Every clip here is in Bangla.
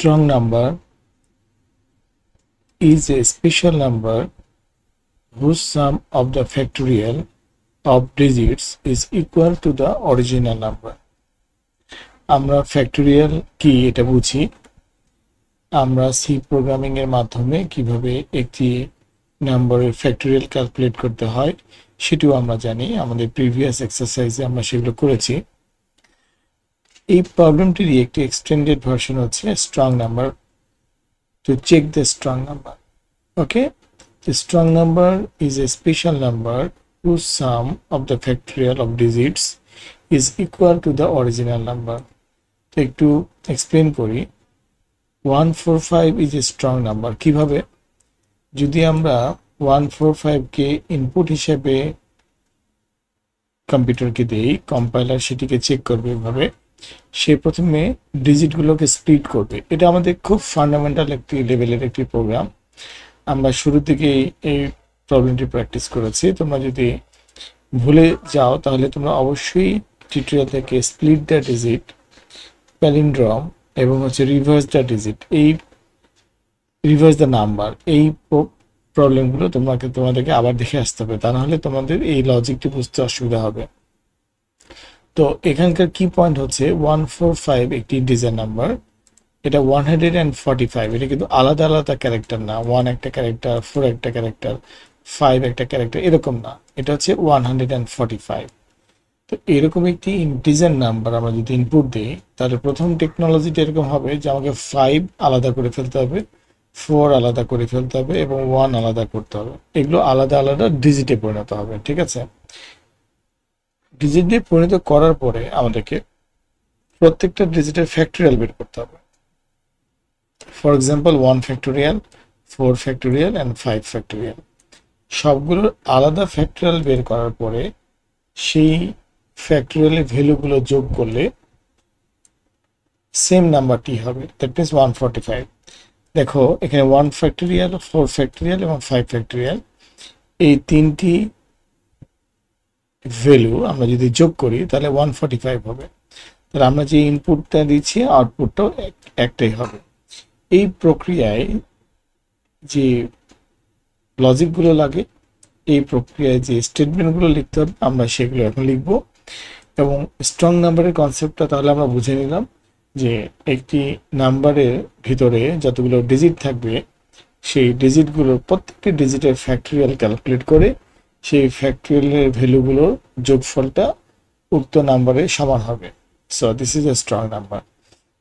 strong number is a special number whose sum of the factorial of digits is equal to the original number. আমরা ফ্যাক্টোরিয়াল কি এটা বুঝি, আমরা সি প্রোগ্রামিং এর মাধ্যমে কিভাবে একটি নাম্বারের ফ্যাক্টোরিয়াল ক্যালকুলেট করতে হয় সেটাও আমরা জানি। আমাদের প্রিভিয়াস এক্সারসাইজে আমরা সেগুলো করেছি। এই প্রবলেমটির একটি এক্সটেন্ডেড ভার্সন হচ্ছে strong number, to check the strong number. Okay, the strong number is a special number whose sum of the factorial of digits is equal to the original number. তো একটু এক্সপ্লেন করি। 145 is a strong number। কিভাবে? যদি আমরা 145 কে ইনপুট হিসেবে কম্পিউটারকে দেই, কম্পাইলার সেটিকে চেক করবে এভাবে। সে প্রথমে ডিজিটগুলোকে স্প্লিট করবে। এটা আমাদের খুব ফান্ডামেন্টাল একটি লেভেলের একটি প্রোগ্রাম। আমরা শুরু থেকে এই প্রবলেমটি প্র্যাকটিস করেছি। তোমরা যদি ভুলে যাও তাহলে তোমরা অবশ্যই টিউটোরিয়াল থেকে স্প্লিট দ্য ডিজিট, প্যালিন্ড্রম এবং রিভার্স দ্য ডিজিট, এই রিভার্স দ্য নাম্বার, এই প্রবলেমগুলো তোমাদেরকে আবার দেখে আসতে হবে, তা নাহলে তোমাদের এই লজিকটি বুঝতে অসুবিধা হবে। তো এখানকার কি পয়েন্ট হচ্ছে 145 একটি ডিজিট নাম্বার, এটা 145, এটা কিন্তু আলাদা আলাদা ক্যারেক্টার না। 1 একটা ক্যারেক্টার, 4 একটা ক্যারেক্টার, 5 একটা ক্যারেক্টার, এরকম না। এটা হচ্ছে 145। তো এরকম একটি ইন্টিজার নাম্বার আমরা যদি ইনপুট দিই তাহলে প্রথম টেকনোলজিটা এরকম হবে যে আমাকে 5 আলাদা করে ফেলতে হবে, 4 আলাদা করে ফেলতে হবে এবং 1 আলাদা করতে হবে। এগুলো আলাদা আলাদা ডিজিটে পরিণত হবে, ঠিক আছে? ডিজিটে পরিণত করার পরে আমাদেরকে প্রত্যেকটা ডিজিটের ফ্যাক্টোরিয়াল বের করতে হবে। For example 1 factorial, 4 factorial and 5 factorial, সবগুলোর আলাদা ফ্যাক্টোরিয়াল বের করার পরে সেই ফ্যাক্টোরিয়ালের ভ্যালুগুলো যোগ করলে সেম নাম্বারটি হবে, দ্যাট মিনস 145। দেখো এখানে 1 ফ্যাক্টোরিয়াল, 4 ফ্যাক্টোরিয়াল এবং 5 ফ্যাক্টোরিয়াল, এই তিনটি ভ্যালু আমরা যদি যোগ করি তাহলে 145 হবে। তাহলে আমরা যে ইনপুটটা দিচ্ছি আউটপুটটাও একটাই হবে। এই প্রক্রিয়ায় যে লজিকগুলো লাগে, এই প্রক্রিয়ায় যে স্টেটমেন্টগুলো লিখতে হবে, আমরা সেগুলো এখন লিখব। এবং স্ট্রং নাম্বারের কনসেপ্টটা তাহলে আমরা বুঝে নিলাম যে একটি নাম্বারের ভিতরে যতগুলো ডিজিট থাকবে সেই ডিজিটগুলোর প্রত্যেকটি ডিজিটের ফ্যাক্টোরিয়াল ক্যালকুলেট করে সেই ফ্যাক্টোরিয়ালের ভ্যালুগুলোর যোগফলটা উক্ত নাম্বারের সমান হবে। So this is a strong number.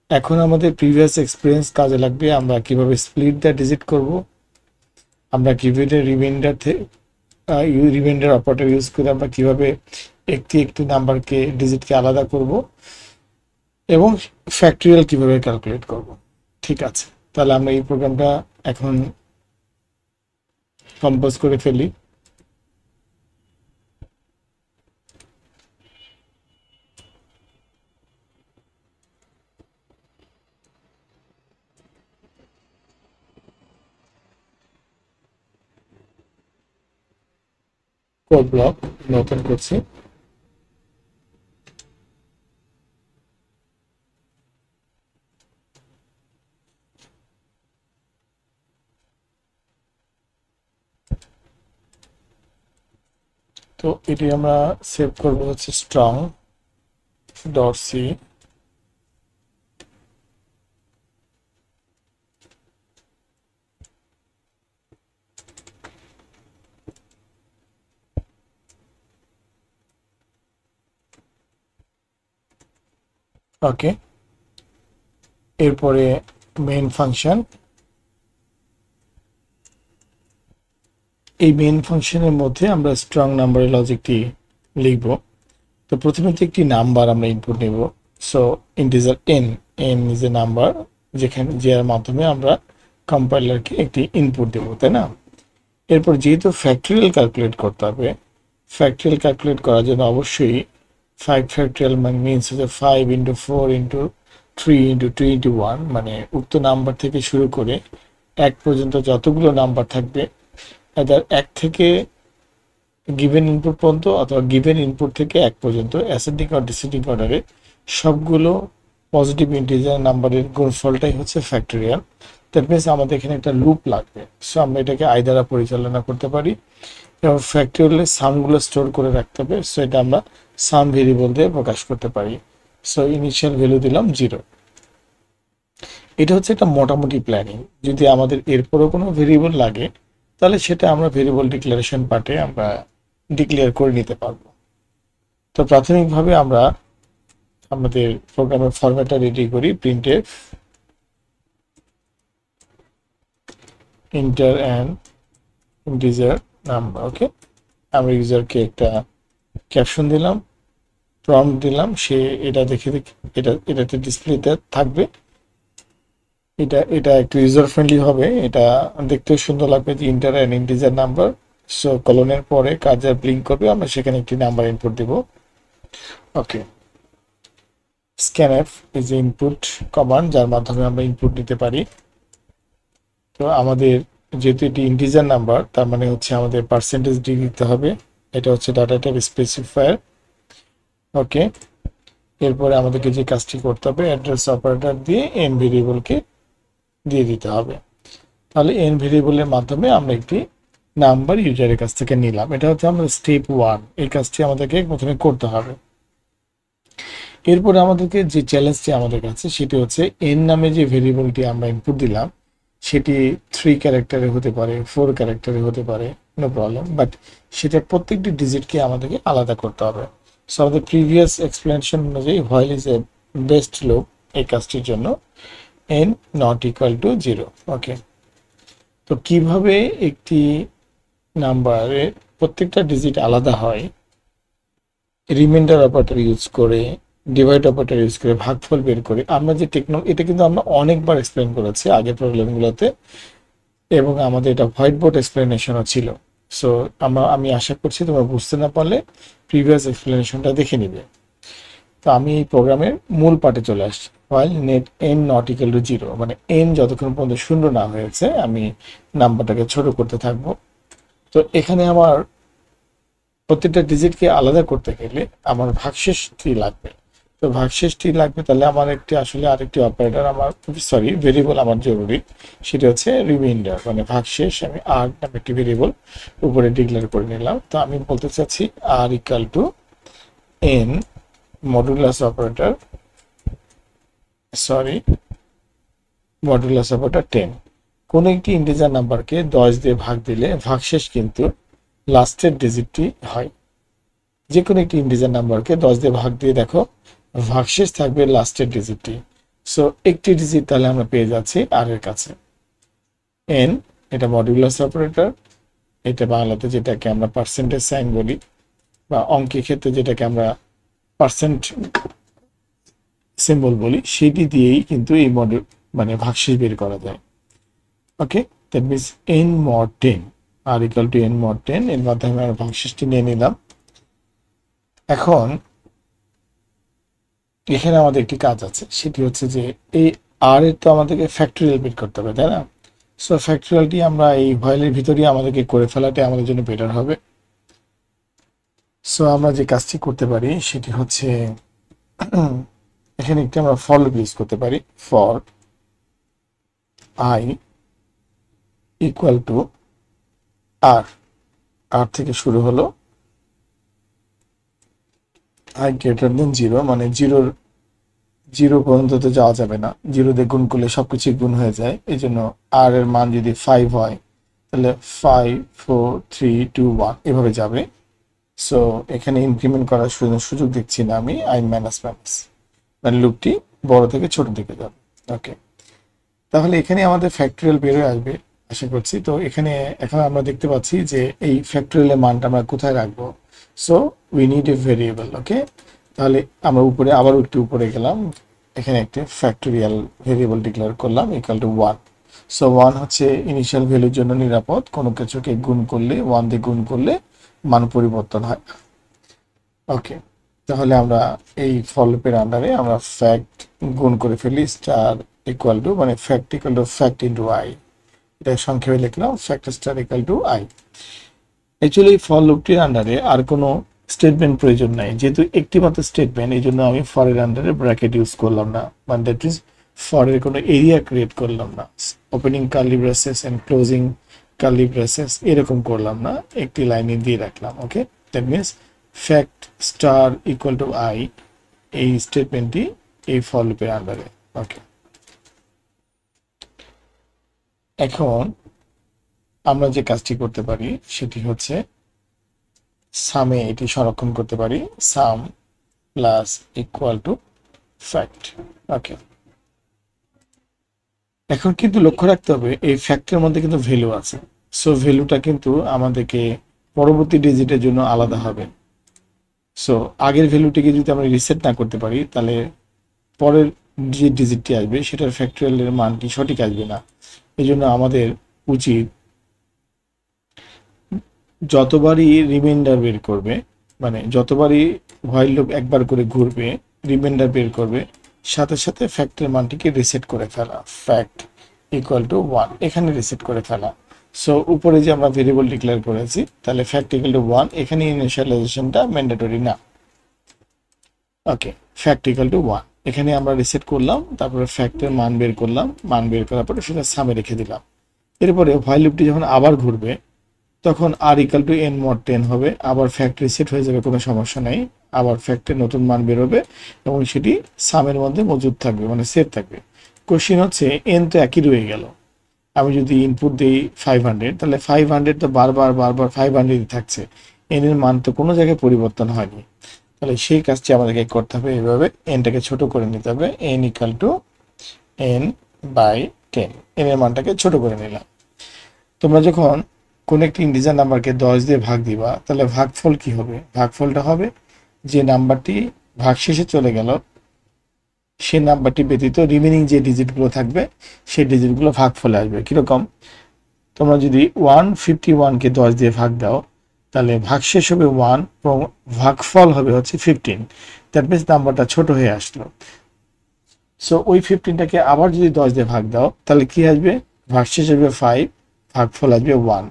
এখন আমাদের প্রিভিয়াস এক্সপিরিয়েন্স কাজে লাগবে। আমরা কিভাবে স্প্লিট দ্য ডিজিট করব, আমরা কিভাবে রিমাইন্ডার অপারেটর ইউজ করে আমরা কিভাবে একটি নাম্বারকে ডিজিটকে আলাদা করব এবং ফ্যাক্টোরিয়াল কিভাবে ক্যালকুলেট করব। ঠিক আছে, তাহলে আমরা এই প্রোগ্রামটা এখন কম্পোজ করে ফেলি। কোড ব্লক নতুন করছি। তো এটি আমরা সেভ করব হচ্ছে strong ডট সি। ওকে, এরপরে মেইন ফাংশন। এই মেইন ফাংশনের মধ্যে আমরা স্ট্রং নাম্বারের লজিকটি লিখব। তো প্রথমে একটি নাম্বার আমরা ইনপুট নেব। So integer n is a number, যেখানে যার মাধ্যমে আমরা কম্পাইলারকে একটি ইনপুট দেব, তাই না? এরপর যেহেতু ফ্যাক্টোরিয়াল ক্যালকুলেট করতে হবে, ফ্যাক্টোরিয়াল ক্যালকুলেট করার জন্য অবশ্যই 5 ফ্যাক্টোরিয়াল মিনস হচ্ছে 5 ইন্টু 4 ইন্টু 3 ইন্টু 2 ইন্টু 1, মানে উক্ত নাম্বার থেকে শুরু করে 1 পর্যন্ত যতগুলো নাম্বার থাকবে, এদের 1 থেকে গিভেন ইনপুট পর্যন্ত অথবা গিভেন ইনপুট থেকে 1 পর্যন্ত অ্যাসেন্ডিং আর ডিসেন্ডিং অর্ডারে সবগুলো পজিটিভ ইন্টিজার নাম্বারের গুণফলটাই হচ্ছে ফ্যাক্টোরিয়াল। দ্যাট মিনস আমাদের এখানে একটা লুপ লাগবে। সো আমরা এটাকে আই দ্বারা পরিচালনা করতে পারি এবং ফ্যাক্টোরিয়ালের সামগুলো স্টোর করে রাখতে হবে। সো এটা আমরা সাম ভেরিয়েবল দিয়ে প্রকাশ করতে পারি। সো ইনিশিয়াল ভ্যালু দিলাম 0। এটা হচ্ছে একটা মোটামুটি প্ল্যানিং। যদি আমাদের এরপরও কোনো ভেরিয়েবল লাগে তাহলে সেটা আমরা ভেরিয়েবল ডিক্লারেশন পার্টে আমরা ডিক্লেয়ার করে নিতে পারবো। তো প্রাথমিকভাবে আমরা আমাদের প্রোগ্রামের ফরম্যাটটা রেডি করি, printf enter and integer number. Okay, আমরা ইউজারকে একটা ক্যাপশন দিলাম, প্রম্পট দিলাম, সে এটা দেখে এটাতে ডিসপ্লেতে থাকবে। এটা একটু ইউজার ফ্রেন্ডলি হবে, এটা দেখতেও সুন্দর লাগবে যে enter and integer number. So কলনের পরে কার্সার ব্লিঙ্ক করবে, আমরা সেখানে একটি নাম্বার ইনপুট দিব। ওকে, scanf ইজ ইনপুট কমান্ড, যার মাধ্যমে আমরা ইনপুট নিতে পারি। তো আমাদের যেহেতু এটি ইন্টিজার নাম্বার, তার মানে হচ্ছে আমাদের পার্সেন্টেজ ডি দিতে হবে। এটা হচ্ছে ডাটা টাইপ স্পেসিফায়ার। ওকে, এরপরে আমাদেরকে যে কাজটি করতে হবে, অ্যাড্রেস অপারেটর দিয়ে এন ভেরিয়েবলকে দিয়ে দিতে হবে। তাহলে এন ভেরিয়েবলের মাধ্যমে আমরা একটি নাম্বার ইউজারের কাছ থেকে নিলাম। এটা হচ্ছে আমাদের স্টেপ 1। এই কাজটি আমাদেরকে প্রথমে করতে হবে। এরপরে আমাদেরকে যে চ্যালেঞ্জটি আমাদের কাছে সেটি হচ্ছে এন নামে যে ভেরিয়েবলটি আমরা ইনপুট দিলাম সেটি 3 ক্যারেক্টারে হতে পারে, 4 ক্যারেক্টারে হতে পারে, নো প্রবলেম, বাট সেটা প্রত্যেকটি ডিজিটকে আমাদেরকে আলাদা করতে হবে। সো আমাদের প্রিভিয়াস এক্সপ্লেনেশন অনুযায়ী while is a best loop এই কাজটির জন্য n নট ইকুয়াল টু 0। ওকে, তো কিভাবে একটি নাম্বারের প্রত্যেকটা ডিজিট আলাদা হয়, রিমাইন্ডার অপারেটর ইউজ করে, ডিভাইড অপারেটর ইউজ করে, ভাগফল বের করে, আমরা যে টেকনোলজি, এটা কিন্তু আমরা অনেকবার এক্সপ্লেন করেছি আগের প্রবলেমগুলোতে, এবং আমাদের এটা হোয়াইট বোর্ড এক্সপ্লেনেশনও ছিল। সো আমি আশা করছি তোমরা বুঝতে না পারলে প্রিভিয়াস এক্সপ্লেনেশনটা দেখে নিবে। তো আমি এই প্রোগ্রামের মূল পার্টে চলে আসছি। While net N not equal to 0, মানে এন যতক্ষণ পর্যন্ত শূন্য না হয়েছে আমি নাম্বারটাকে ছোট করতে থাকবো। তো এখানে আমার প্রত্যেকটা ডিজিটকে আলাদা করতে গেলে আমার ভাগশেষটি লাগবে। তো ভাগশেষটি লাগবে, তাহলে আমার আসলে আরেকটি অপারেটর আমার ভেরিয়েবল আমার জরুরি, সেটা হচ্ছে রিমাইন্ডার, মানে ভাগশেষ। আমি আর নামে একটি ভেরিয়েবল উপরে ডিক্লেয়ার করে নিলাম। তো আমি বলতে চাচ্ছি r equal to n modulus operator, modulus operator 10। কোনো একটি ইন্টিজার নাম্বারকে 10 দিয়ে ভাগ দিলে ভাগশেষ কিন্তু লাস্টের ডিজিটটি হয়। যে কোনো একটি ইন্টিজার নাম্বারকে 10 দিয়ে ভাগ দিয়ে দেখো, ভাগশেষ থাকবে লাস্টের ডিজিটটি। সো একটি ডিজিট তাহলে আমরা পেয়ে যাচ্ছি আর এর কাছে। এন, এটা মডুলাস অপারেটর, এটা বাংলাতে যেটাকে আমরা পার্সেন্টেজ সাইন বলি, বা অঙ্কের ক্ষেত্রে যেটাকে আমরা পার্সেন্ট সিম্বল বলি, সেটি দিয়েই কিন্তু এই মানে ভাগশেষ বের করা যায়। Okay, that means n mod 10 r equal to n mod 10, এর মাধ্যমে আমরা ভাগশেষটি নিয়ে নিলাম। এখন এখানে আমাদের একটি কাজ আছে, সেটি হচ্ছে যে এই আর এর তো আমাদেরকে ফ্যাক্টোরিয়াল বের করতে হবে, তাই না? সো ফ্যাক্টোরিয়ালটি আমরা এই ভয়েলের ভিতরেই আমাদেরকে করে ফেলাটাই আমাদের জন্য বেটার হবে। সো আমরা যে কাজটি করতে পারি সেটি হচ্ছে এখানে একটি আমরা ফর লুপ ইউজ করতে পারি। ফর আই ইকুয়াল টু আর, আর থেকে শুরু হলো, আই গ্রেটার দেন 0, মানে 0 পর্যন্ত তো যাওয়া যাবে না, 0 দিয়ে গুণ করলে সবকিছু গুণ হয়ে যায়। এই জন্য আর এর মান যদি 5 হয় তাহলে 5 4 3 2 1 এভাবে যাবে। সো এখানে ইনক্রিমেন্ট করার সুযোগ দেখছি না আমি, আই মাইনাস, মানে লুপটি বড় থেকে ছোট দিকে যাবে। ওকে, তাহলে এখানে আমাদের ফ্যাক্টোরিয়াল বেরোয় আসবে আশা করছি। তো এখানে এখন আমরা দেখতে পাচ্ছি যে এই ফ্যাক্টোরিয়ালের মানটা আমরা কোথায় রাখবো। So we need a variable. Okay, তাহলে আমরা উপরে আবার একটু উপরে গেলাম, এখানে একটা ফ্যাক্টোরিয়াল ভেরিয়েবল ডিক্লেয়ার করলাম ইকুয়াল টু 1। সো 1 হচ্ছে ইনিশিয়াল ভ্যালুর জন্য নিরাপদ, কোনো কিছুকে গুণ করলে 1 দিয়ে গুণ করলে মান পরিবর্তন হয় না। ওকে, তাহলে আমরা এই ফর লুপের আন্ডারে আমরা ফ্যাক্ট গুণ করে ফেলি, স্টার ইকুয়াল টু, মানে fact equal to fact into i, এটা সংক্ষেপে লিখলাম fact star equal to i. Actually for লুপটির আন্ডারে আর কোনো স্টেটমেন্ট প্রয়োজন নাই, যেহেতু একটি মাত্র স্টেটমেন্ট, এই জন্য আমি ফর এর আন্ডারে ব্র্যাকেট ইউজ করলাম না, মানে দ্যাট মিনস ফর এর কোনো এরিয়া ক্রিয়েট করলাম না, opening curly braces and closing curly braces এরকম করলাম না, একটি লাইনে দিয়ে রাখলাম। Okay, that means fact star equal to i, এই স্টেটমেন্টটি এই ফর লুপের আন্ডারে। ওকে, এখন আমরা যে কাজটি করতে পারি সেটি হচ্ছে সামে এটি সংরক্ষণ করতে পারি, sum plus equal to fact. Okay, এখন কিন্তু লক্ষ্য রাখতে হবে এই ফ্যাক্টের মধ্যে কিন্তু ভ্যালু আছে, সো ভ্যালুটা কিন্তু আমাদেরকে পরবর্তী ডিজিটের জন্য আলাদা হবে। সো আগের ভ্যালুটিকে যদি আমরা রিসেট না করতে পারি তাহলে পরের যে ডিজিটটি আসবে সেটার ফ্যাক্টরিয়ালের মানটি সঠিক আসবে না। এই জন্য আমাদের উচিত যতবারই রিমাইন্ডার বের করবে, মানে যতবারই হোয়াইল লুপ একবার করে ঘুরবে রিমাইন্ডার বের করবে, সাথে সাথে ফ্যাক্টের মানটিকে রিসেট করে ফেলা, ফ্যাক্ট ইকুয়াল টু 1 এখানে রিসেট করে ফেলা। সো উপরে যে আমরা ভেরিয়েবল ডিক্লেয়ার করেছি তাহলে ফ্যাক্ট ইকুয়াল টু 1, এখানে ইনিশিয়ালাইজেশনটা ম্যান্ডেটরি না। ওকে, ফ্যাক্ট ইকুয়াল টু 1 এখানে আমরা রিসেট করলাম, তারপরে ফ্যাক্টের মান বের করলাম, মান বের করার পরে সেটা সামে রেখে দিলাম। এরপরে হোয়াইল লুপটি যখন আবার ঘুরবে তখন আর ইকুয়াল টু এন মড 10 হবে, আবার ফ্যাক্ট রিসেট হয়ে যাবে, কোনো সমস্যা নেই, আবার ফ্যাক্টের নতুন মান বেরোবে এবং সেটি সামের মধ্যে মজুদ থাকবে, মানে সেভ থাকবে। কোশ্চেন হচ্ছে এন তো একই রয়ে গেল, আমি যদি ইনপুট দিই 500 তাহলে 500 তো বারবার 500 থাকছে, এন এর মান তো কোনো জায়গায় পরিবর্তন হয়নি। তাহলে সেই কাজটি আমাদেরকে করতে হবে, এইভাবে এনটাকে ছোট করে নিতে হবে, N equal to N by 10, N এর মানটাকে ছোট করে নিলাম। তোমরা যখন কোন একটি ইন্টিজার নাম্বারকে 10 দিয়ে ভাগ দিবা তাহলে ভাগফল কি হবে? ভাগফলটা হবে যে নাম্বারটি ভাগশেষে চলে গেল সেই নাম্বারটি ব্যতীত রিমেনিং যে ডিজিটগুলো থাকবে সেই ডিজিটগুলো ভাগফলে আসবে। কিরকম? তোমরা যদি 151কে 10 দিয়ে ভাগ দাও তাহলে ভাগশেষ হবে 1 এবং ভাগফল হবে হচ্ছে 15, দ্যাট মিনস নাম্বারটা ছোট হয়ে আসলো। সো ওই 15টাকে আবার যদি 10 দিয়ে ভাগ দাও তাহলে কি আসবে? ভাগশেষ আসবে 5, ভাগফল আসবে 1।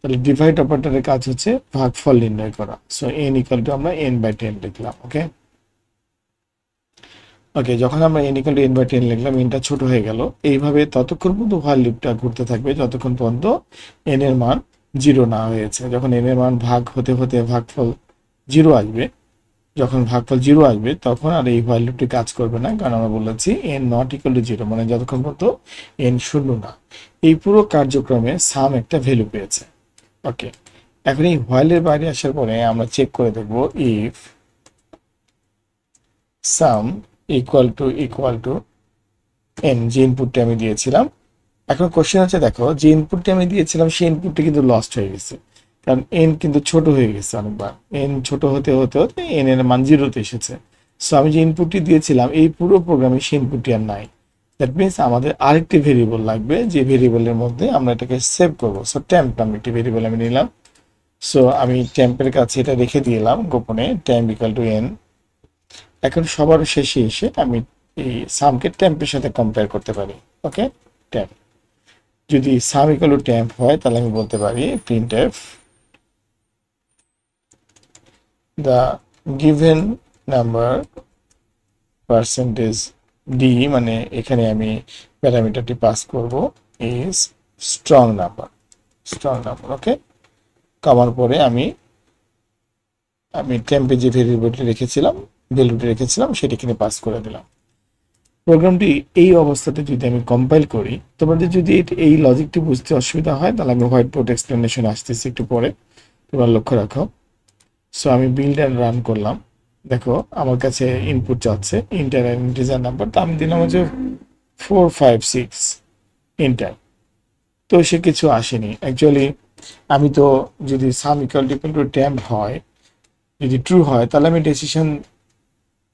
তাহলে ডিভাইড অপারেটরের কাজ হচ্ছে ভাগফল নির্ণয় করা। সো n ইকুয়াল টু আমরা n/10 লিখলাম। ওকে, ওকে, যখন আমরা n ইকুয়াল টু n/10 লিখলাম, nটা ছোট হয়ে গেল। এইভাবে ততক্ষণ পর্যন্ত হোয়াইল লুপটা ঘুরতে থাকবে যতক্ষণ পর্যন্ত n এর মান 0 না হয়েছে। যখন n এর মান ভাগ হতে হতে ভাগফল 0 আসবে, যখন ভাগফল 0 আসবে তখন আর এই হোয়াইল লুপটি কাজ করবে না, কারণ আমরা বলেছি n নট ইকুয়াল টু 0, মানে যতক্ষণ পর্যন্ত n শূন্য না। এই পুরো কার্যক্রমে সাম একটা ভ্যালু পেয়েছে। ওকে, এখন এই হোয়াইলের বাইরে আসার পরে আমরা চেক করে দেখব if some equal to n, যে ইনপুটটি আমি দিয়েছিলাম। এখন কোশ্চেন হচ্ছে, দেখো যে ইনপুটটি আমি দিয়েছিলাম সেই ইনপুটটি কিন্তু লস্ট হয়ে গেছে, কারণ n কিন্তু ছোট হয়ে গেছে অনেকবার, n ছোট হতে হতে হতে n এর মান 0 তে এসেছে। সো আমি যে ইনপুটটি দিয়েছিলাম এই পুরো প্রোগ্রামে সেই ইনপুটটি আর নাই। দ্যাট মিনস আমাদের আরেকটি ভেরিয়েবল লাগবে, যে ভেরিয়েবলের মধ্যে আমরা এটাকে সেভ করবো। সো টেম্প নামে একটি ভেরিয়েবল আমি নিলাম। সো আমি টেম্পের কাছে এটা রেখে দিলাম গোপনে, টেম্প ইকুয়াল টু n। এখন সবার শেষে এসে আমি এই সামকে টেম্পের সাথে কম্পেয়ার করতে পারি। ওকে, টেম্প যদি সাম ইকুয়াল টু টেম্প হয় তাহলে আমি বলতে পারি printf the given number %d, মানে এখানে আমি প্যারামিটারটি পাস করব is strong number। ওকে, কমার পরে আমি টেম্পে যে ভেরিয়েবলটি রেখেছিলাম, ভ্যালুটি রেখেছিলাম, সেটি এখানে পাস করে দিলাম। প্রোগ্রামটি এই অবস্থাতে যদি আমি কম্পাইল করি, তোমাদের যদি এই লজিকটি বুঝতে অসুবিধা হয় তাহলে আমি হোয়াইট বোর্ড এক্সপ্লেনেশন আসতেছি একটু পরে, তোমরা লক্ষ্য রাখো। সো আমি বিল্ড অ্যান্ড রান করলাম, দেখো আমার কাছে ইনপুট যাচ্ছে ইন্টিজার নাম্বার, তো আমি দিলাম হচ্ছে 456 ইন্টার, তো সে কিছু আসেনি। অ্যাকচুয়ালি আমি তো যদি সাম ইকুয়াল টু টেম্প হয়, যদি ট্রু হয় তাহলে আমি ডিসিশন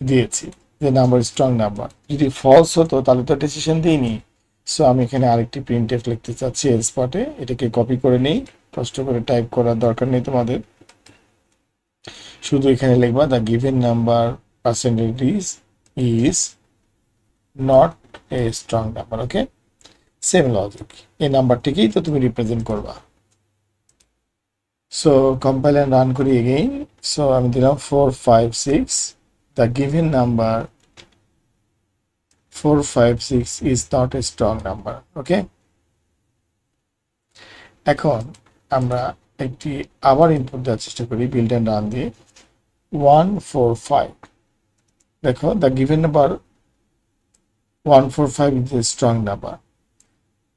দিয়েছি যে নাম্বার স্ট্রং নাম্বার, যদি ফলস হতো তাহলে তো ডিসিশন দিইনি। সো আমি এখানে আরেকটি প্রিন্টএফ লিখতে চাচ্ছি এর স্পটে, এটাকে কপি করে নেই, কষ্ট করে টাইপ করার দরকার নেই তোমাদের, শুধু এখানে লিখবা the given number % is not a strong number. Okay, same logic, এই নাম্বারটিকেই তো তুমি রিপ্রেজেন্ট করবা। সো কম্পাইল অ্যান্ড রান করি এগেইন। সো আমি দিলাম 456, the given number 456 is not a strong number. Okay, এখন আমরা একটি আবার ইনপুট দেওয়ার চেষ্টা করি বিল্ড অ্যান্ড রান দিয়ে। 145, দেখো the given number 145 is a strong number.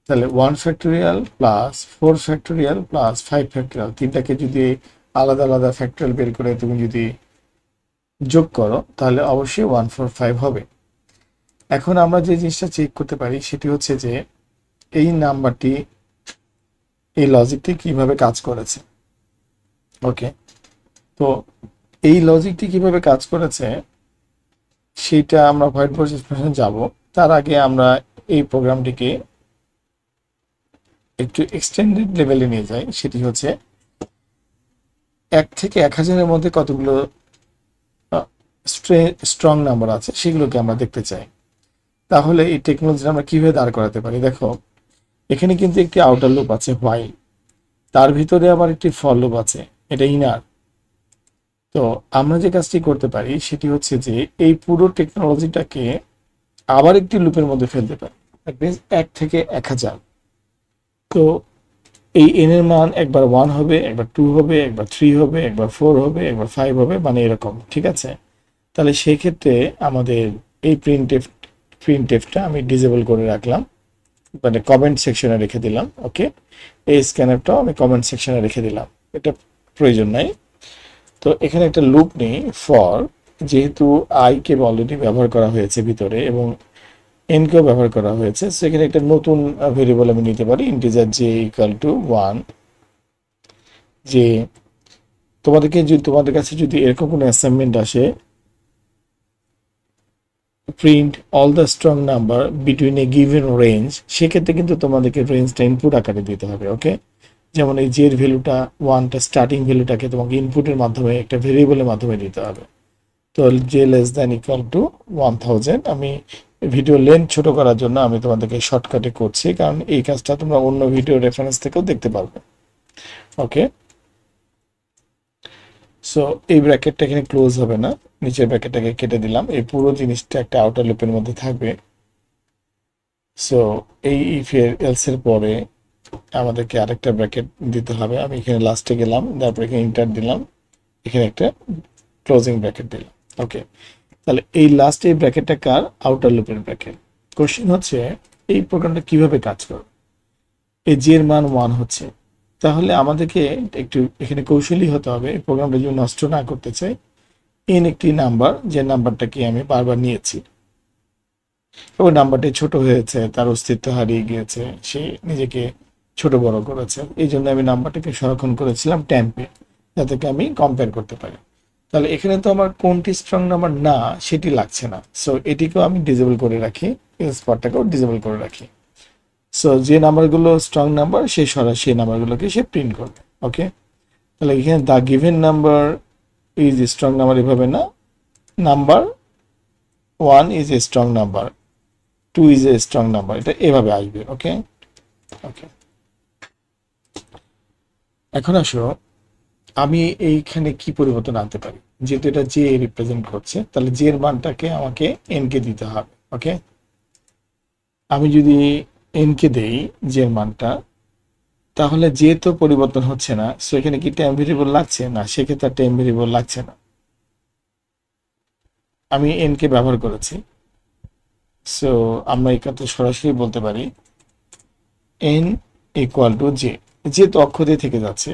তাহলে 1 factorial plus 4 factorial plus 5 factorial, তিনটাকে যদি আলাদা আলাদা ফ্যাক্টোরিয়াল বের করে তুমি যদি যোগ করো তাহলে অবশ্যই 145 হবে। এখন আমরা যে জিনিসটা চেক করতে পারি সেটি হচ্ছে যে এই নাম্বারটি, এই লজিকটি কিভাবে কাজ করেছে। ওকে, তো এই লজিকটি কিভাবে কাজ করেছে সেটা আমরা হোয়াইট বোর্ড এক্সপ্রেশন যাব। তার আগে আমরা এই প্রোগ্রামটিকে একটু এক্সটেন্ডেড লেভেলে নিয়ে যাই। সেটি হচ্ছে 1 থেকে 1000-এর মধ্যে কতগুলো স্ট্রং নাম্বার আছে সেগুলোকে আমরা দেখতে চাই। তাহলে এই টেকনোলজিটা আমরা কিভাবে দাঁড় করাতে পারি? দেখো, এখানে কিন্তু একটি আউটার লুপ আছে হোয়াইল, তার ভিতরে আবার একটি ফর লুপ আছে, এটা ইনার। তো আমরা যে কাজটি করতে পারি সেটি হচ্ছে যে এই পুরো টেকনোলজিটাকে আবার একটি লুপের মধ্যে ফেলতে পারি। 1 থেকে 1000। তো এই এন এর মান একবার 1 হবে, একবার 2 হবে, একবার 3 হবে, একবার 4 হবে, একবার 5 হবে, মানে এরকম। ঠিক আছে, তাহলে সেই ক্ষেত্রে আমাদের এই প্রিন্টএফটা আমি ডিসেবল করে রাখলাম, মানে কমেন্ট সেকশনে রেখে দিলাম। ওকে, এই স্ক্যানারটাও আমি কমেন্ট সেকশনে রেখে দিলাম, এটা প্রয়োজন নাই। তো এখানে একটা লুপ নেই ফর, যেহেতু আই কে অলরেডি ব্যবহার করা হয়েছে ভিতরে এবং এন কেও ব্যবহার করা হয়েছে, সেখানে একটা নতুন ভেরিয়েবল আমি নিতে পারি, ইন্টিজার জে ইকুয়াল টু 1। যে তোমাদের কাছে যদি এরকম কোনো অ্যাসাইনমেন্ট আসে, print all the strong number between a given range, সেক্ষেত্রে কিন্তু তোমাদেরকে রেঞ্জটা ইনপুট আকারে দিতে হবে। ওকে, যেমন এই জের ভ্যালুটা 1টা স্টার্টিং ভ্যালুটাকে তোমাকে ইনপুটের মাধ্যমে একটা ভেরিয়েবলের মাধ্যমে দিতে হবে। তো J less than equal to 1000। আমি ভিডিও লেন্থ ছোট করার জন্য আমি তোমাদেরকে শর্টকাটে করছি, কারণ এই কাজটা তোমরা অন্য ভিডিও রেফারেন্স থেকেও দেখতে পারবে। ওকে, সো এই ব্র্যাকেটটা এখানে ক্লোজ হবে না, নিচের ব্র্যাকেটটাকে কেটে দিলাম, এই পুরো জিনিসটা একটা আউটার লুপের মধ্যে থাকবে। সো এই ইফ এর এলস এর পরে আমাদেরকে আরেকটা ব্র্যাকেট দিতে হবে। আমি এখানে লাস্টে গেলাম, তারপরে এখানে ইন্টার দিলাম, এখানে একটা ক্লোজিং ব্র্যাকেট দিলাম। ওকে, তাহলে এই লাস্ট এই ব্র্যাকেটটা কার? আউটার লুপের ব্র্যাকেট। কোশ্চেন হচ্ছে এই প্রোগ্রামটা কিভাবে কাজ করে। এই জি এর মান 1 হচ্ছে, তাহলে আমাদেরকে একটু এখানে কৌশলী হতে হবে। এই প্রোগ্রামটা যদি নষ্ট না করতে চাই, এন একটি নাম্বার, যে নাম্বারটাকে আমি বারবার নিয়েছি এবং নাম্বারটি ছোট হয়েছে, তার অস্তিত্ব হারিয়ে গিয়েছে, সে নিজেকে ছোট বড় করেছে, এই জন্য আমি নাম্বারটাকে সংরক্ষণ করেছিলাম ট্যাম্পে, যাতে আমি কম্পেয়ার করতে পারি। তাহলে এখানে তো আমার কোনটি স্ট্রং নাম্বার না সেটি লাগছে না, সো এটিকেও আমি ডিসেবল করে রাখি, স্পটটাকেও ডিসেবল করে রাখি। সো যে নাম্বারগুলো স্ট্রং নাম্বার সেই নাম্বারগুলোকে সে প্রিন্ট করবে। ওকে, তাহলে এখানে the given number is strong number এভাবে না, number 1 is a strong number, 2 is a strong number, এটা এভাবে আসবে। ওকে ওকে, এখন আসো আমি এইখানে কি পরিবর্তন আনতে পারি। যেহেতু এটা জে রিপ্রেজেন্ট করছে, তাহলে জে এর মানটাকে আমাকে এন কে দিতে হবে। ওকে, আমি যদি এন কে দেই জে এর মানটা, তাহলে জে তো পরিবর্তন হচ্ছে না, সো এখানে কি টাইম ভেরিয়েবল লাগছে না, সেক্ষেত্রে টাইম ভেরিয়েবল লাগছে না, আমি এন কে ব্যবহার করেছি। সো আমরা এখানে সরাসরি বলতে পারি এন ইকুয়াল টু জে, যেহেতু অক্ষরে থেকে যাচ্ছে,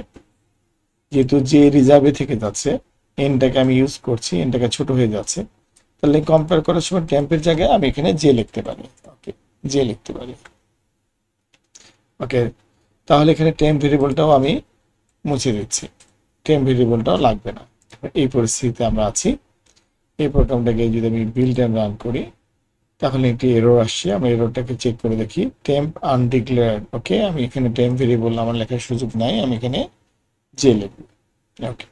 যেহেতু জে রিজার্ভে থেকে যাচ্ছে, এনটাকে আমি ইউজ করছি, এনটাকে ছোট হয়ে যাচ্ছে, তাহলে কম্পেয়ার করার সময় টেম্পের জায়গায় আমি এখানে জে লিখতে পারি। ওকে, জে লিখতে পারি। ওকে, তাহলে এখানে টেম্প ভেরিয়েবলটাও আমি মুছে দিচ্ছি, টেম্প ভেরিয়েবলটাও লাগবে না। এই পরিস্থিতিতে আমরা আছি। এই প্রোগ্রামটাকে যদি আমি বিল্ড অ্যান্ড রান করি, তাহলে একটি এরর আসছে, আমরা এররটাকে চেক করে দেখি। টেম্প আনডিক্লেয়ার্ড। ওকে, আমি এখানে টেম্প ভেরিয়েবল আমার লেখার সুযোগ নাই, আমি এখানে জে লিখব। ওকে,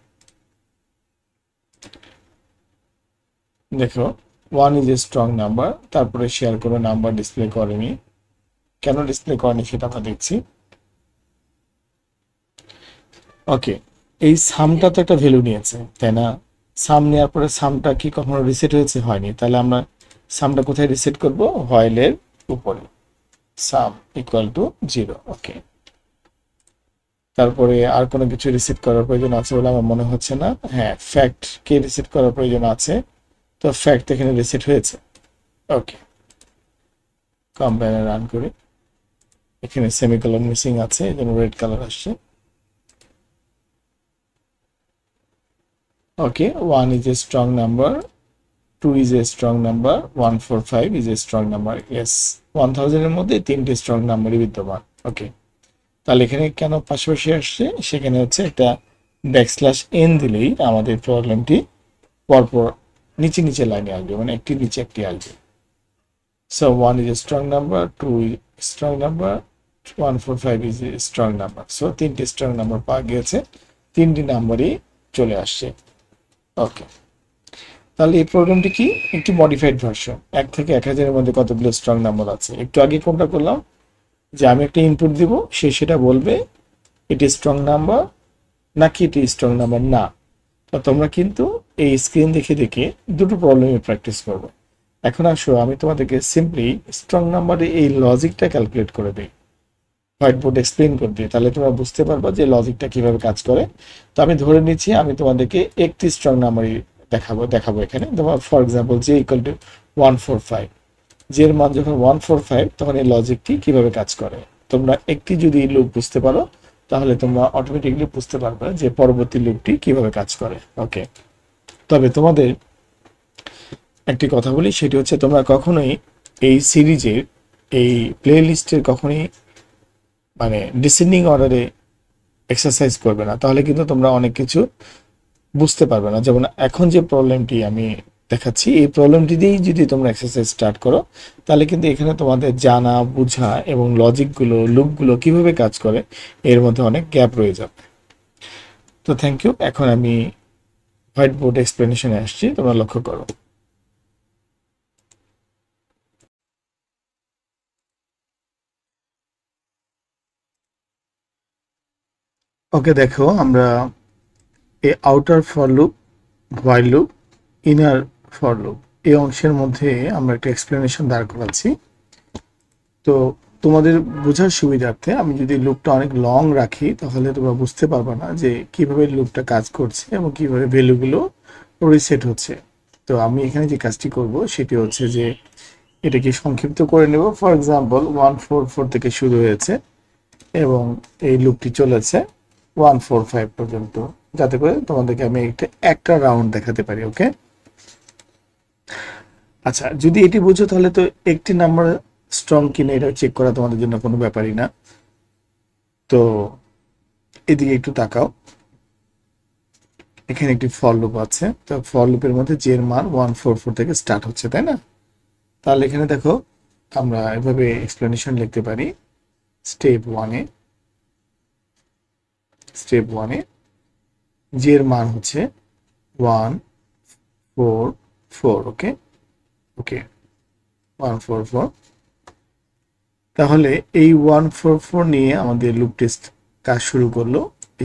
দেখো 1 ইজ এ স্ট্রং নাম্বার, তারপরে শেয়ার কোনো নাম্বার ডিসপ্লে করেনি, কেন ডিসপ্লে করেনি সেটা আমরা দেখছি। ওকে, এই সামটা তো একটা ভ্যালু নিয়েছে, তাই না? সাম নেওয়ার পরে সামটা কি কখনো রিসেট হয়েছে? হয়নি। তাহলে আমরা সামটা কোথায় রিসেট করব? হোয়াইলের উপরে, সাম ইকুয়াল টু 0। ওকে, তারপরে আর কোনো কিছু রিসেট করার প্রয়োজন আছে বলে আমার মনে হচ্ছে না। হ্যাঁ, ফ্যাক্ট কে রিসেট করার প্রয়োজন আছে, তো ফ্যাক্ট এখানে রিসেট হয়েছে। ওকে, কম্পাইলার রান করি। এখানে সেমিকোলন মিসিং আছে, এই জন্য রেড কালার আসছে। ওকে, 1 is a strong number, 2 is a strong number, 145 is a strong number. Yes, 1000 এর মধ্যে তিনটে স্ট্রং নাম্বারই বিদ্যমান। ওকে, তাহলে এখানে কেন পাশাপাশি আসছে? সেখানে হচ্ছে একটা ব্যাকস্ল্যাশ এন দিলেই আমাদের প্রবলেমটি পরপর নিচে নিচে লাইনে আসবে, মানে একটি নিচে একটি আসবে। So 1 is a strong number, 2 is a strong number, 145 is a strong number. So তিনটি স্ট্রং নাম্বার পাওয়া গিয়েছে, তিনটি নাম্বারই চলে আসছে। ওকে, তাহলে এই প্রোগ্রামটি কি? একটি মডিফাইড ভার্সন। 1 থেকে 1000 এর মধ্যে কতগুলো স্ট্রং নাম্বার আছে। একটু আগে কোনটা করলাম, যে আমি একটা ইনপুট দিব, সে সেটা বলবে এটি স্ট্রং নাম্বার নাকি এটি স্ট্রং নাম্বার না। তো তোমরা কিন্তু এই স্ক্রিন দেখে দেখে দুটো প্রবলেমের প্র্যাকটিস করবে। এখন আসো আমি তোমাদেরকে সিম্পলি স্ট্রং নাম্বারে এই লজিকটা ক্যালকুলেট করে দিই, হোয়াইট বোর্ড এক্সপ্লেন করে দিই, তাহলে তোমরা বুঝতে পারবা যে লজিকটা কিভাবে কাজ করে। তো আমি ধরে নিচ্ছি আমি তোমাদেরকে একটি স্ট্রং নাম্বারই দেখাবো এখানে। তোমার for example J equal to 145, জের মান যখন 145 তখন এই লজিকটি কিভাবে কাজ করে। তোমরা একটি যদি লুপ বুঝতে পারো তাহলে তোমরা অটোমেটিকলি বুঝতে পারবে যে পরবর্তী লুপটি কিভাবে কাজ করে। ওকে, তবে তোমাদের একটি কথা বলি, সেটি হচ্ছে তোমরা কখনোই এই সিরিজের এই প্লে লিস্টের কখনোই মানে ডিসেন্ডিং অর্ডারে এক্সারসাইজ করবে না, তাহলে কিন্তু তোমরা অনেক কিছু বুঝতে পারবে না। যেমন এখন যে প্রবলেমটি আমি দেখাচ্ছি, এই প্রবলেমটি দিয়েই যদি তোমরা এক্সারসাইজ স্টার্ট করো তাহলে কিন্তু এখানে তোমাদের জানা বোঝা এবং লজিকগুলো লুপগুলো কিভাবে কাজ করে এর মধ্যে অনেক গ্যাপ রয়ে যাবে। তো থ্যাংক ইউ। এখন আমি হোয়াইট বোর্ড এক্সপ্লেনেশনে আসছি, তোমরা লক্ষ্য করো। ওকে, দেখো আমরা এই outer for loop, while loop, inner for loop, এই অংশের মধ্যে আমরা একটা এক্সপ্লেনেশন দাঁড় করাচ্ছি। তো তোমাদের বোঝার সুবিধার্থে আমি যদি লুপটা অনেক লং রাখি তাহলে তোমরা বুঝতে পারবে না যে কিভাবে লুপটা কাজ করছে এবং কিভাবে ভ্যালুগুলো রিসেট হচ্ছে। তো আমি এখানে যে কাজটি করব সেটি হচ্ছে যে এটাকে সংক্ষিপ্ত করে নেব। ফর এক্সাম্পল 144 থেকে শুরু হয়েছে এবং এই লুপটি চলেছে 145 পর্যন্ত, যাতে করে তোমাদেরকে আমি একটা রাউন্ড দেখাতে পারি। ওকে, আচ্ছা, যদি এটি বুঝো তাহলে তো একটি নাম্বার স্ট্রং কিনা এটা চেক করা তোমাদের জন্য কোনো ব্যাপারই না। তো এদিকে একটু তাকাও, এখানে একটি ফর লুপ আছে। তো ফর লুপের মধ্যে জের মান 144 থেকে স্টার্ট হচ্ছে, তাই না? তাহলে এখানে দেখো আমরা এভাবে এক্সপ্লেনেশন লিখতে পারি। স্টেপ ওয়ানে জের মান হচ্ছে 144। ওকে, 144। তাহলে এই 144 নিয়ে আমাদের লুপ টেস্ট কাজ শুরু করলো।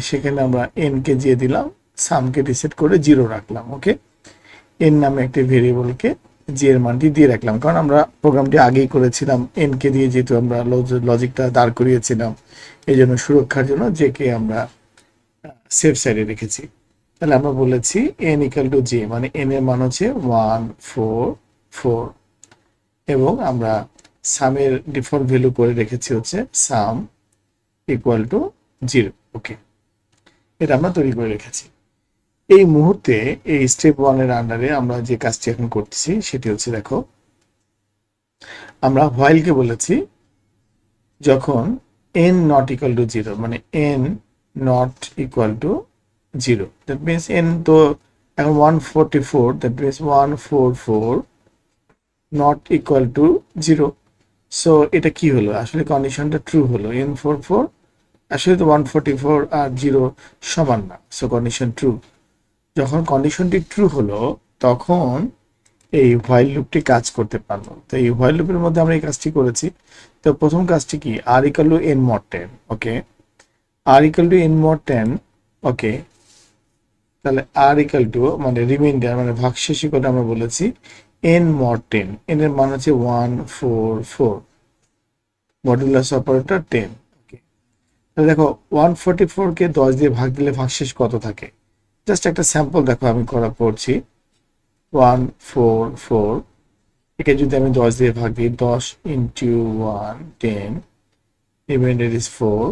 সেখানে আমরা এন কে দিয়ে দিলাম, সামকে রিসেট করে 0 রাখলাম। ওকে, এন নামে একটি ভেরিয়েবলকে জি এর মানটি দিয়ে রাখলাম, কারণ আমরা প্রোগ্রামটি আগেই করেছিলাম এন কে দিয়ে, যেহেতু আমরা লজিকটা দাঁড় করিয়েছিলাম এই জন্য সুরক্ষার জন্য যে কে আমরা সেফ সাইডে রেখেছি। তাহলে আমরা বলেছি এন ইকাল টু জে, মানে এন এর মান হচ্ছে 144 এবং আমরা সামের ডিফল্ট ভ্যালু করে রেখেছি হচ্ছে সাম ইকুয়াল টু 0। ওকে, এটা আমরা তৈরি করে রেখেছি। এই মুহূর্তে এই স্টেপ 1 এর আন্ডারে আমরা যে কাজটি এখন করতেছি সেটি হচ্ছে, দেখো আমরা হোয়াইল কে বলেছি যখন n নট ইকুয়াল টু 0, মানে n not equal to 0, that means n তো এখন 144, that means 144 not equal to 0। So এটা কি হলো? আসলে কন্ডিশনটা ট্রু হলো। n44 আসলে তো 144 আর 0 সমান না, সো কন্ডিশন ট্রু। যখন কন্ডিশনটি ট্রু হলো তখন এই হোয়াইল লুপটি কাজ করতে পারলো। তো এই হোয়াইল লুপের মধ্যে আমরা এই কাজটি করেছি। তো প্রথম কাজটি কি, r equal to n mod 10। Okay, r equal to n mod 10। Okay, তাহলে আর ইকাল টু মানে রিমাইন্ডার মানে ভাগশেষ করে আমরা বলেছি n mod 10, n এর মান হচ্ছে 144, মডুলাস অপারেটর 10। ওকে, তাহলে দেখো 144 কে 10 দিয়ে ভাগ দিলে ভাগশেষ কত থাকে, জাস্ট একটা স্যাম্পল দেখো আমি পড়ছি। 144 একে যদি আমি 10 দিয়ে ভাগ দিই, 10 into 1 10, remainder is 4,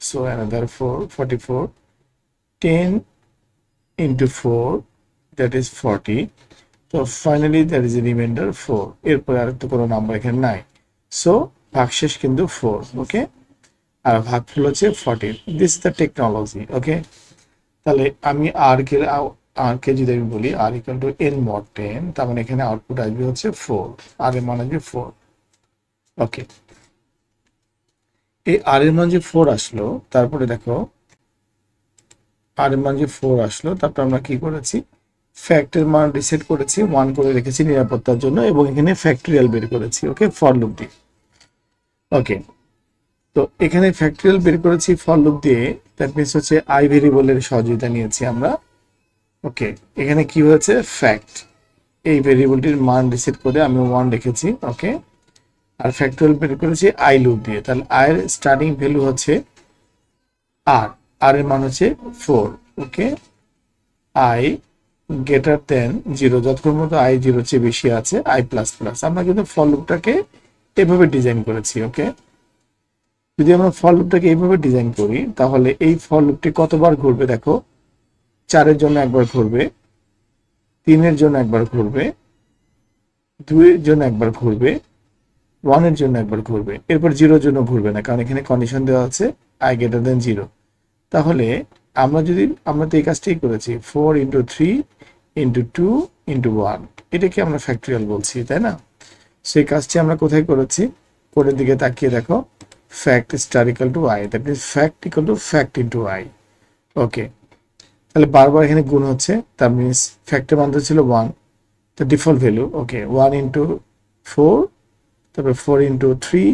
so another 4 44, 10 into 4 that is 40, so finally there is a remainder 4, এরপরে আর তো কোনো নাম্বার এখানে নাই, সো ভাগশেষ কিন্তু 4। ওকে, আর ভাগফল হচ্ছে 40। This is the technology. Okay, তাহলে আমি আর কে যদি আমি বলি r equal to n mod 10, তার মানে এখানে আউটপুট আসবে হচ্ছে 4, আর এর মান আসবে 4। ওকে, এই আর এর মান যে 4 আসলো, তারপরে দেখো আর এর মান যে 4 আসলো, তারপর আমরা কি করেছি, ফ্যাক্টের মান রিসেট করেছি, 1 করে রেখেছি নিরাপত্তার জন্য, এবং এখানে ফ্যাক্টরিয়াল বের করেছি। ওকে, ফর লুপ দিয়ে। ওকে, তো এখানে ফ্যাক্টরিয়াল বের করেছি ফর লুপ দিয়ে, দ্যাট মিনস হচ্ছে আই ভেরিয়েবলের সহযোগিতা নিয়েছি আমরা। ওকে, এখানে কি হয়েছে, ফ্যাক্ট, এই ভেরিয়েবলটির মান রিসেট করে আমি 1 রেখেছি। ওকে, আর ফ্যাক্টরিয়াল বের করেছি আই লুপ দিয়ে, তাহলে আই এর স্টার্টিং ভ্যালু হচ্ছে আর এর মান হচ্ছে 4। ওকে, আই গ্রেটার দেন 0, যতক্ষণ মতো আই 0 চেয়ে বেশি আছে, আই প্লাস প্লাস। আমরা কিন্তু ফর লুপটাকে এভাবে ডিজাইন করেছি। ওকে, যদি আমরা ফর লুপটাকে এইভাবে ডিজাইন করি, তাহলে এই ফর লুপটি কতবার ঘুরবে দেখো, 4 এর জন্য একবার ঘুরবে, 3 এর জন্য একবার ঘুরবে, 2 এর জন্য একবার ঘুরবে, 1 এর জন্য একবার ঘুরবে, এরপর 0 এর জন্য ঘুরবে না, কারণ এখানে কন্ডিশন দেওয়া আছে আই গ্রেটার দেন 0। তাহলে আমরা তো এই কাজটাই করেছি, 4 into 3 into 2 into 1, এটাকে আমরা ফ্যাক্টরিয়াল বলছি, তাই না? সেই কাজটি আমরা কোথায় করেছি, কোডের দিকে তাকিয়ে দেখো, fact star equal to i, that means fact equal to fact into i. Okay, তাহলে বারবার এখানে গুণ হচ্ছে, তার মিনস ফ্যাক্টের মান ছিল 1, তো ডিফল্ট ভ্যালু। ওকে, 1 into 4, তারপর 4 into 3,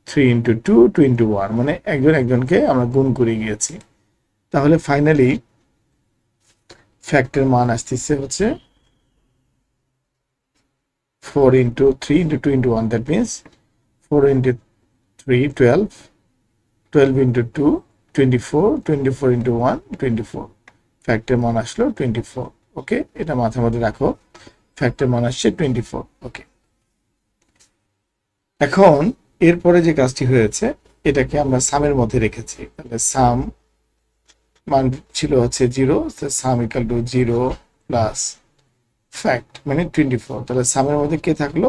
3 into 2, 2 into 1, মানে একজনকে আমরা গুণ করে গিয়েছি। তাহলে ফাইনালি ফ্যাক্টের মান আসতেছে হচ্ছে 4 into 3 into 2 into 1, that means 4 into 3 12, 12 into 2 24, 24 into 1 24, ফ্যাক্টের মান আসলো 24। ওকে, এটা মাথার মধ্যে রাখো, ফ্যাক্টের মান আসছে 24। ওকে, এখন এরপরে যে কাজটি হয়েছে, এটাকে আমরা সামের মধ্যে রেখেছি। তাহলে সাম মান ছিল হচ্ছে 0, সাম ইকুয়াল টু 0 প্লাস ফ্যাক্ট মানে 24, তাহলে সামের মধ্যে কে থাকলো,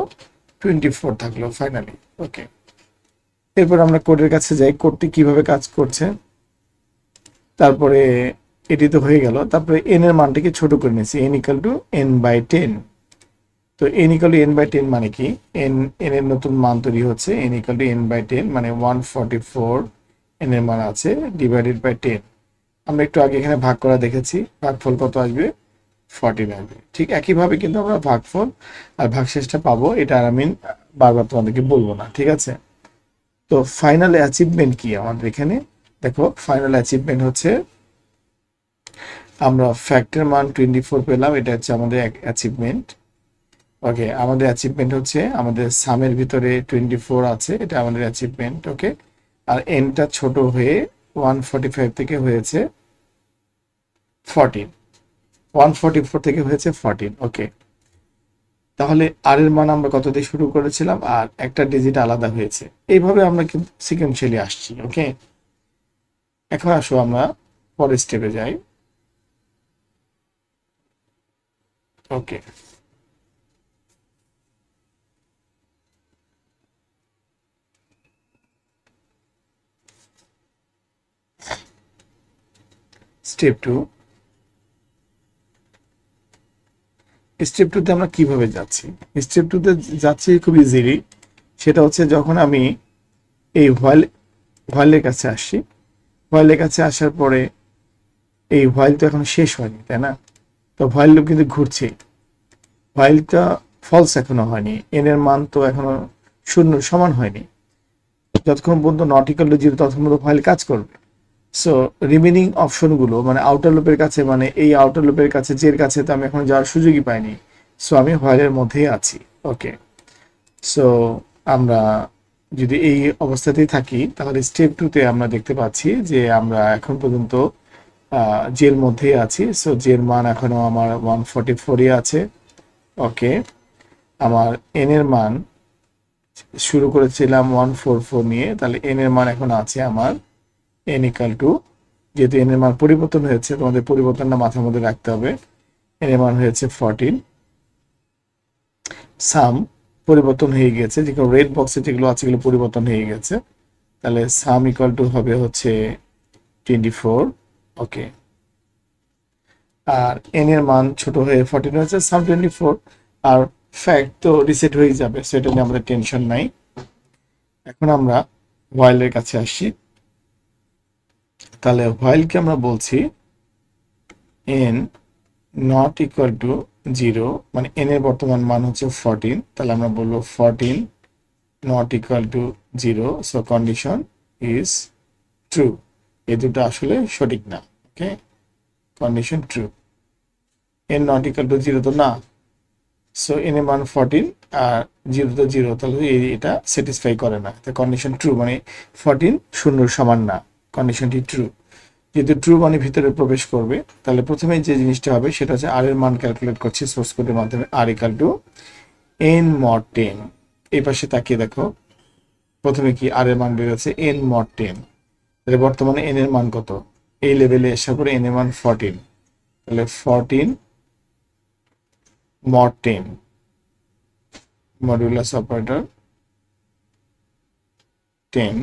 24 থাকলো ফাইনালি। ওকে, এরপর আমরা কোডের কাছে যাই, কোডটি কিভাবে কাজ করছে। তারপরে এটি তো হয়ে গেল, তারপরে n এর মানটাকে ছোট করে নিয়েছি, n ইকুয়াল টু n/10। তো n ইকুয়াল টু n/10 মানে কি, n এর নতুন মান তৈরি হচ্ছে, n ইকুয়াল টু n/10 মানে 144 n এর মান আছে ডিভাইডেড বাই 10। আমরা একটু আগে এখানে ভাগ করা দেখেছি, ভাগফল কত আসবে, 14 আসবে। ঠিক একইভাবে কিন্তু আমরা ভাগফল আর ভাগশেষটা পাবো, এটা আর আমি বারবার তোমাদেরকে বলবো না, ঠিক আছে? তো ফাইনাল অ্যাচিভমেন্ট কি আমাদের এখানে, দেখো ফাইনাল অ্যাচিভমেন্ট হচ্ছে আমরা ফ্যাক্টের মান 24 পেলাম, এটা হচ্ছে আমাদের অ্যাচিভমেন্ট। ওকে, আমাদের অ্যাচিভমেন্ট হচ্ছে আমাদের সামের ভিতরে 24 আছে, এটা আমাদের অ্যাচিভমেন্ট। ওকে, আর এনটা ছোট হয়ে 145 থেকে হয়েছে 14, 144 থেকে হয়েছে 14। ওকে, তাহলে আর এর মান আমরা কত দিয়ে শুরু করেছিলাম, আর একটা ডিজিট আলাদা হয়েছে, এইভাবে আমরা কিন্তু সিকোয়েন্সিয়ালি আসছি। ওকে, এখন আসো আমরা পরের স্টেপে যাই। ওকে, স্টেপ 2। স্টেপ 2 তে আমরা কিভাবে যাচ্ছি, স্টেপ 2 তে যাচ্ছি খুব ইজিলি। সেটা হচ্ছে যখন আমি এই হোয়াইলের কাছে আসছি, হোয়াইলের কাছে আসার পরে এই হোয়াইল তো এখন শেষ হয়নি, তাই না? তো হোয়াইল লুপ কিন্তু ঘুরছে, হোয়াইলটা ফলস এখনো হয়নি, এন এর মান তো এখনো 0 সমান হয়নি। যতক্ষণ পর্যন্ত নট ইকুয়াল টু 0 ততক্ষণ পর্যন্ত হোয়াইল কাজ করবে। সো রিমেনিং অপশনগুলো মানে আউটার লুপের কাছে, মানে এই আউটার লুপের কাছে যের কাছে তো আমি এখন যাওয়ার সুযোগই পাইনি। সো আমি হোয়াইলের মধ্যেই আছি। ওকে, সো আমরা যদি এই অবস্থাতেই থাকি তাহলে স্টেপ 2 তে আমরা দেখতে পাচ্ছি যে আমরা এখন পর্যন্ত জের মধ্যেই আছি। সো জের মান এখনো আমার 144ই আছে। ওকে, আমার এন এর মান শুরু করেছিলাম 144 নিয়ে, তাহলে এন এর মান এখন আছে আমার এন ইকাল টু, যেহেতু এন এর মান পরিবর্তন হয়েছে তোমাদের পরিবর্তনটা মাথার মধ্যে রাখতে হবে। এন এর মান হয়েছে 14, সাম পরিবর্তন হয়ে গেছে, যেগুলো রেড বক্সে যেগুলো আছে এগুলো পরিবর্তন হয়ে গেছে, তাহলে সাম ইকুয়াল টু হবে হচ্ছে 24। ওকে, আর এন এর মান ছোট হয়ে 14 হয়েছে, সাম 24, আর ফ্যাক্ট তো রিসেট হয়ে যাবে, সেটা নিয়ে আমাদের টেনশন নাই। এখন আমরা হোয়াইলের কাছে আসি। তাহলে হোয়াইলকে আমরা বলছি এন নট ইকুয়াল টু 0, মানে এন এর বর্তমান মান হচ্ছে 14, তাহলে আমরা বলবো 14 not equal to 0, so condition is true. এই দুটো আসলে সঠিক না। Okay, condition true. N not equal to 0 তো না, সো এন এর মান 14 আর 0 তো 0, তাহলে এটা স্যাটিসফাই করে না, তো কন্ডিশন ট্রু, মানে 14 শূন্যর সমান না, কন্ডিশনটি ট্রু। যেহেতু ট্রু মানে ভিতরে প্রবেশ করবে, তাহলে প্রথমে যে জিনিসটা হবে সেটা হচ্ছে আর এর মান ক্যালকুলেট করছি সোর্স কোডের মাধ্যমে, আর ইকাল টু এন মড 10। এই পাশে তাকিয়ে দেখো, প্রথমে কি আর এর মান বেরোচ্ছে এন মড 10, তাহলে বর্তমানে এন এর মান কত, এই লেভেলে আসার পরে এন এর মান 14, তাহলে 14 মড 10 মডুলাস অপারেটর 10,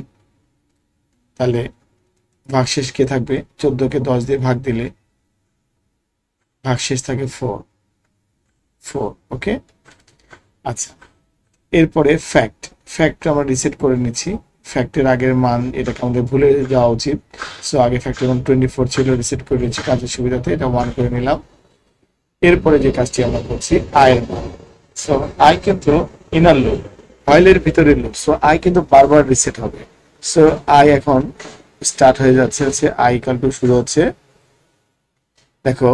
তাহলে ভাগশেষ কে থাকবে, 14 কে 10 দিয়ে ভাগ দিলে ভাগশেষ থাকে 4। ওকে, আচ্ছা, এরপরে ফ্যাক্ট আমরা রিসেট করে নিচ্ছি। ফ্যাক্টের আগের মান এটাকে আমাদের ভুলে যাওয়া উচিত, সো আগে ফ্যাক্টের মান 24 ছিল, রিসেট করে নিচ্ছি কাজের সুবিধাতে, এটা 1 করে নিলাম। এরপরে যে কাজটি আমরা করছি আয়ের মান, সো আই কিন্তু ইনার লুপ, হোয়াইলের ভিতরের লুপ, সো আই কিন্তু বারবার রিসেট হবে। সো আই এখন স্টার্ট হয়ে যাচ্ছে হচ্ছে আই ইকাল টু, শুরু হচ্ছে, দেখো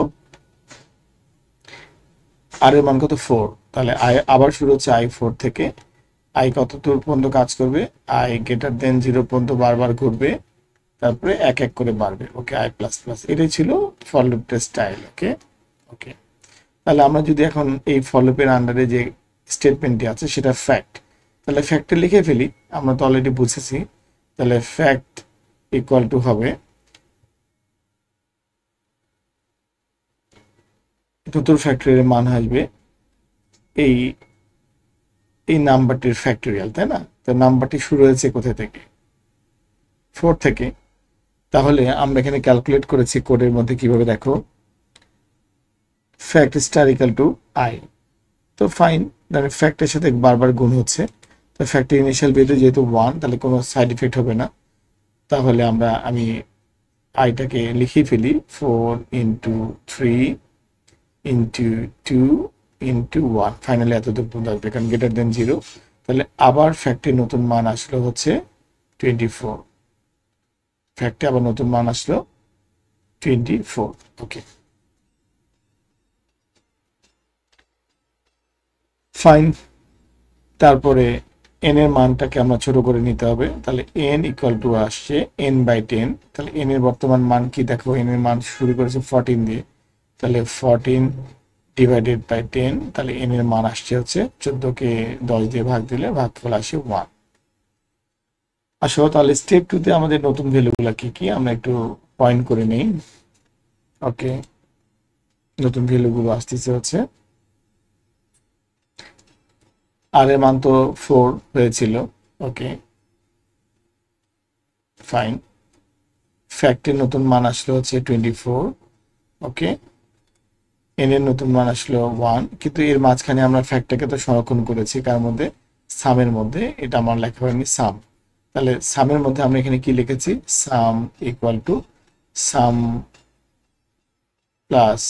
আর এর মান কত 4, তাহলে আই আবার শুরু হচ্ছে আই 4 থেকে। আই কত দূর পর্যন্ত কাজ করবে, আই গ্রেটার দেন 0 পর্যন্ত বারবার ঘুরবে, তারপরে এক এক করে বাড়বে। ওকে, আই প্লাস প্লাস, এটাই ছিল ফর লুপের স্টাইল। ওকে, ওকে, তাহলে আমরা যদি এখন এই ফর লুপের আন্ডারে যে স্টেটমেন্টটি আছে সেটা ফ্যাক্ট, তাহলে ফ্যাক্টে লিখে ফেলি, আমরা তো অলরেডি বুঝেছি। তাহলে ফ্যাক্ট ইকুয়াল টু হবে, নতুন ফ্যাক্টরিয়াল মান আসবে এই এই নাম্বারটির ফ্যাক্টরিয়াল, তাই না? তো নাম্বারটি শুরু হয়েছে কোথা থেকে, 4 থেকে। তাহলে আমরা এখানে ক্যালকুলেট করেছি কোডের মধ্যে, কিভাবে দেখো, fact star equal to I, তো ফাইন, মানে ফ্যাক্টের সাথে বারবার গুণ হচ্ছে, তো ফ্যাক্টের ইনিশিয়াল ভ্যালু যেহেতু 1, তাহলে কোনো সাইড ইফেক্ট হবে না। তাহলে আমি আইটাকে লিখে ফেলি 4 ইন্টু 3 ইন্টু 2 ইন্টু 1, ফাইনালি এতটুকু পর্যন্ত আসবে, কারণ গ্রেটার দেন 0। তাহলে আবার ফ্যাক্টের নতুন মান আসলো হচ্ছে 24, ফ্যাক্টে আবার নতুন মান আসলো 24। ওকে, ফাইন। তারপরে এন এর মানটাকে আমরা ছোট করে নিতে হবে, তাহলে এন ইকুয়াল টু আসছে এন বাই 10, তাহলে এন এর বর্তমান মান কি দেখো, এন এর মান শুরু করেছে 14 দিয়ে, তাহলে 14 ডিভাইডেড বাই 10, তাহলে এন এর মান আসছে হচ্ছে 14 কে 10 দিয়ে ভাগ দিলে ভাগফল আসে 1। আসো, তাহলে স্টেপ 2 তে আমাদের নতুন ভ্যালুগুলো কি কি আমরা একটু পয়েন্ট করে নেই। ওকে, নতুন ভ্যালুগুলো আসতেছে হচ্ছে, আর এর মান তো 4 হয়েছিল। ওকে, ফাইন। ফ্যাক্টের নতুন মান আসলো হচ্ছে 24। ওকে, এন এর নতুন মান আসলো 1, কিন্তু এর মাঝখানে আমরা ফ্যাক্টটাকে তো সংরক্ষণ করেছি কার মধ্যে, সামের মধ্যে, এটা আমার লেখা হয়নি সাম। তাহলে সামের মধ্যে আমরা এখানে কি লিখেছি, সাম equal to some plus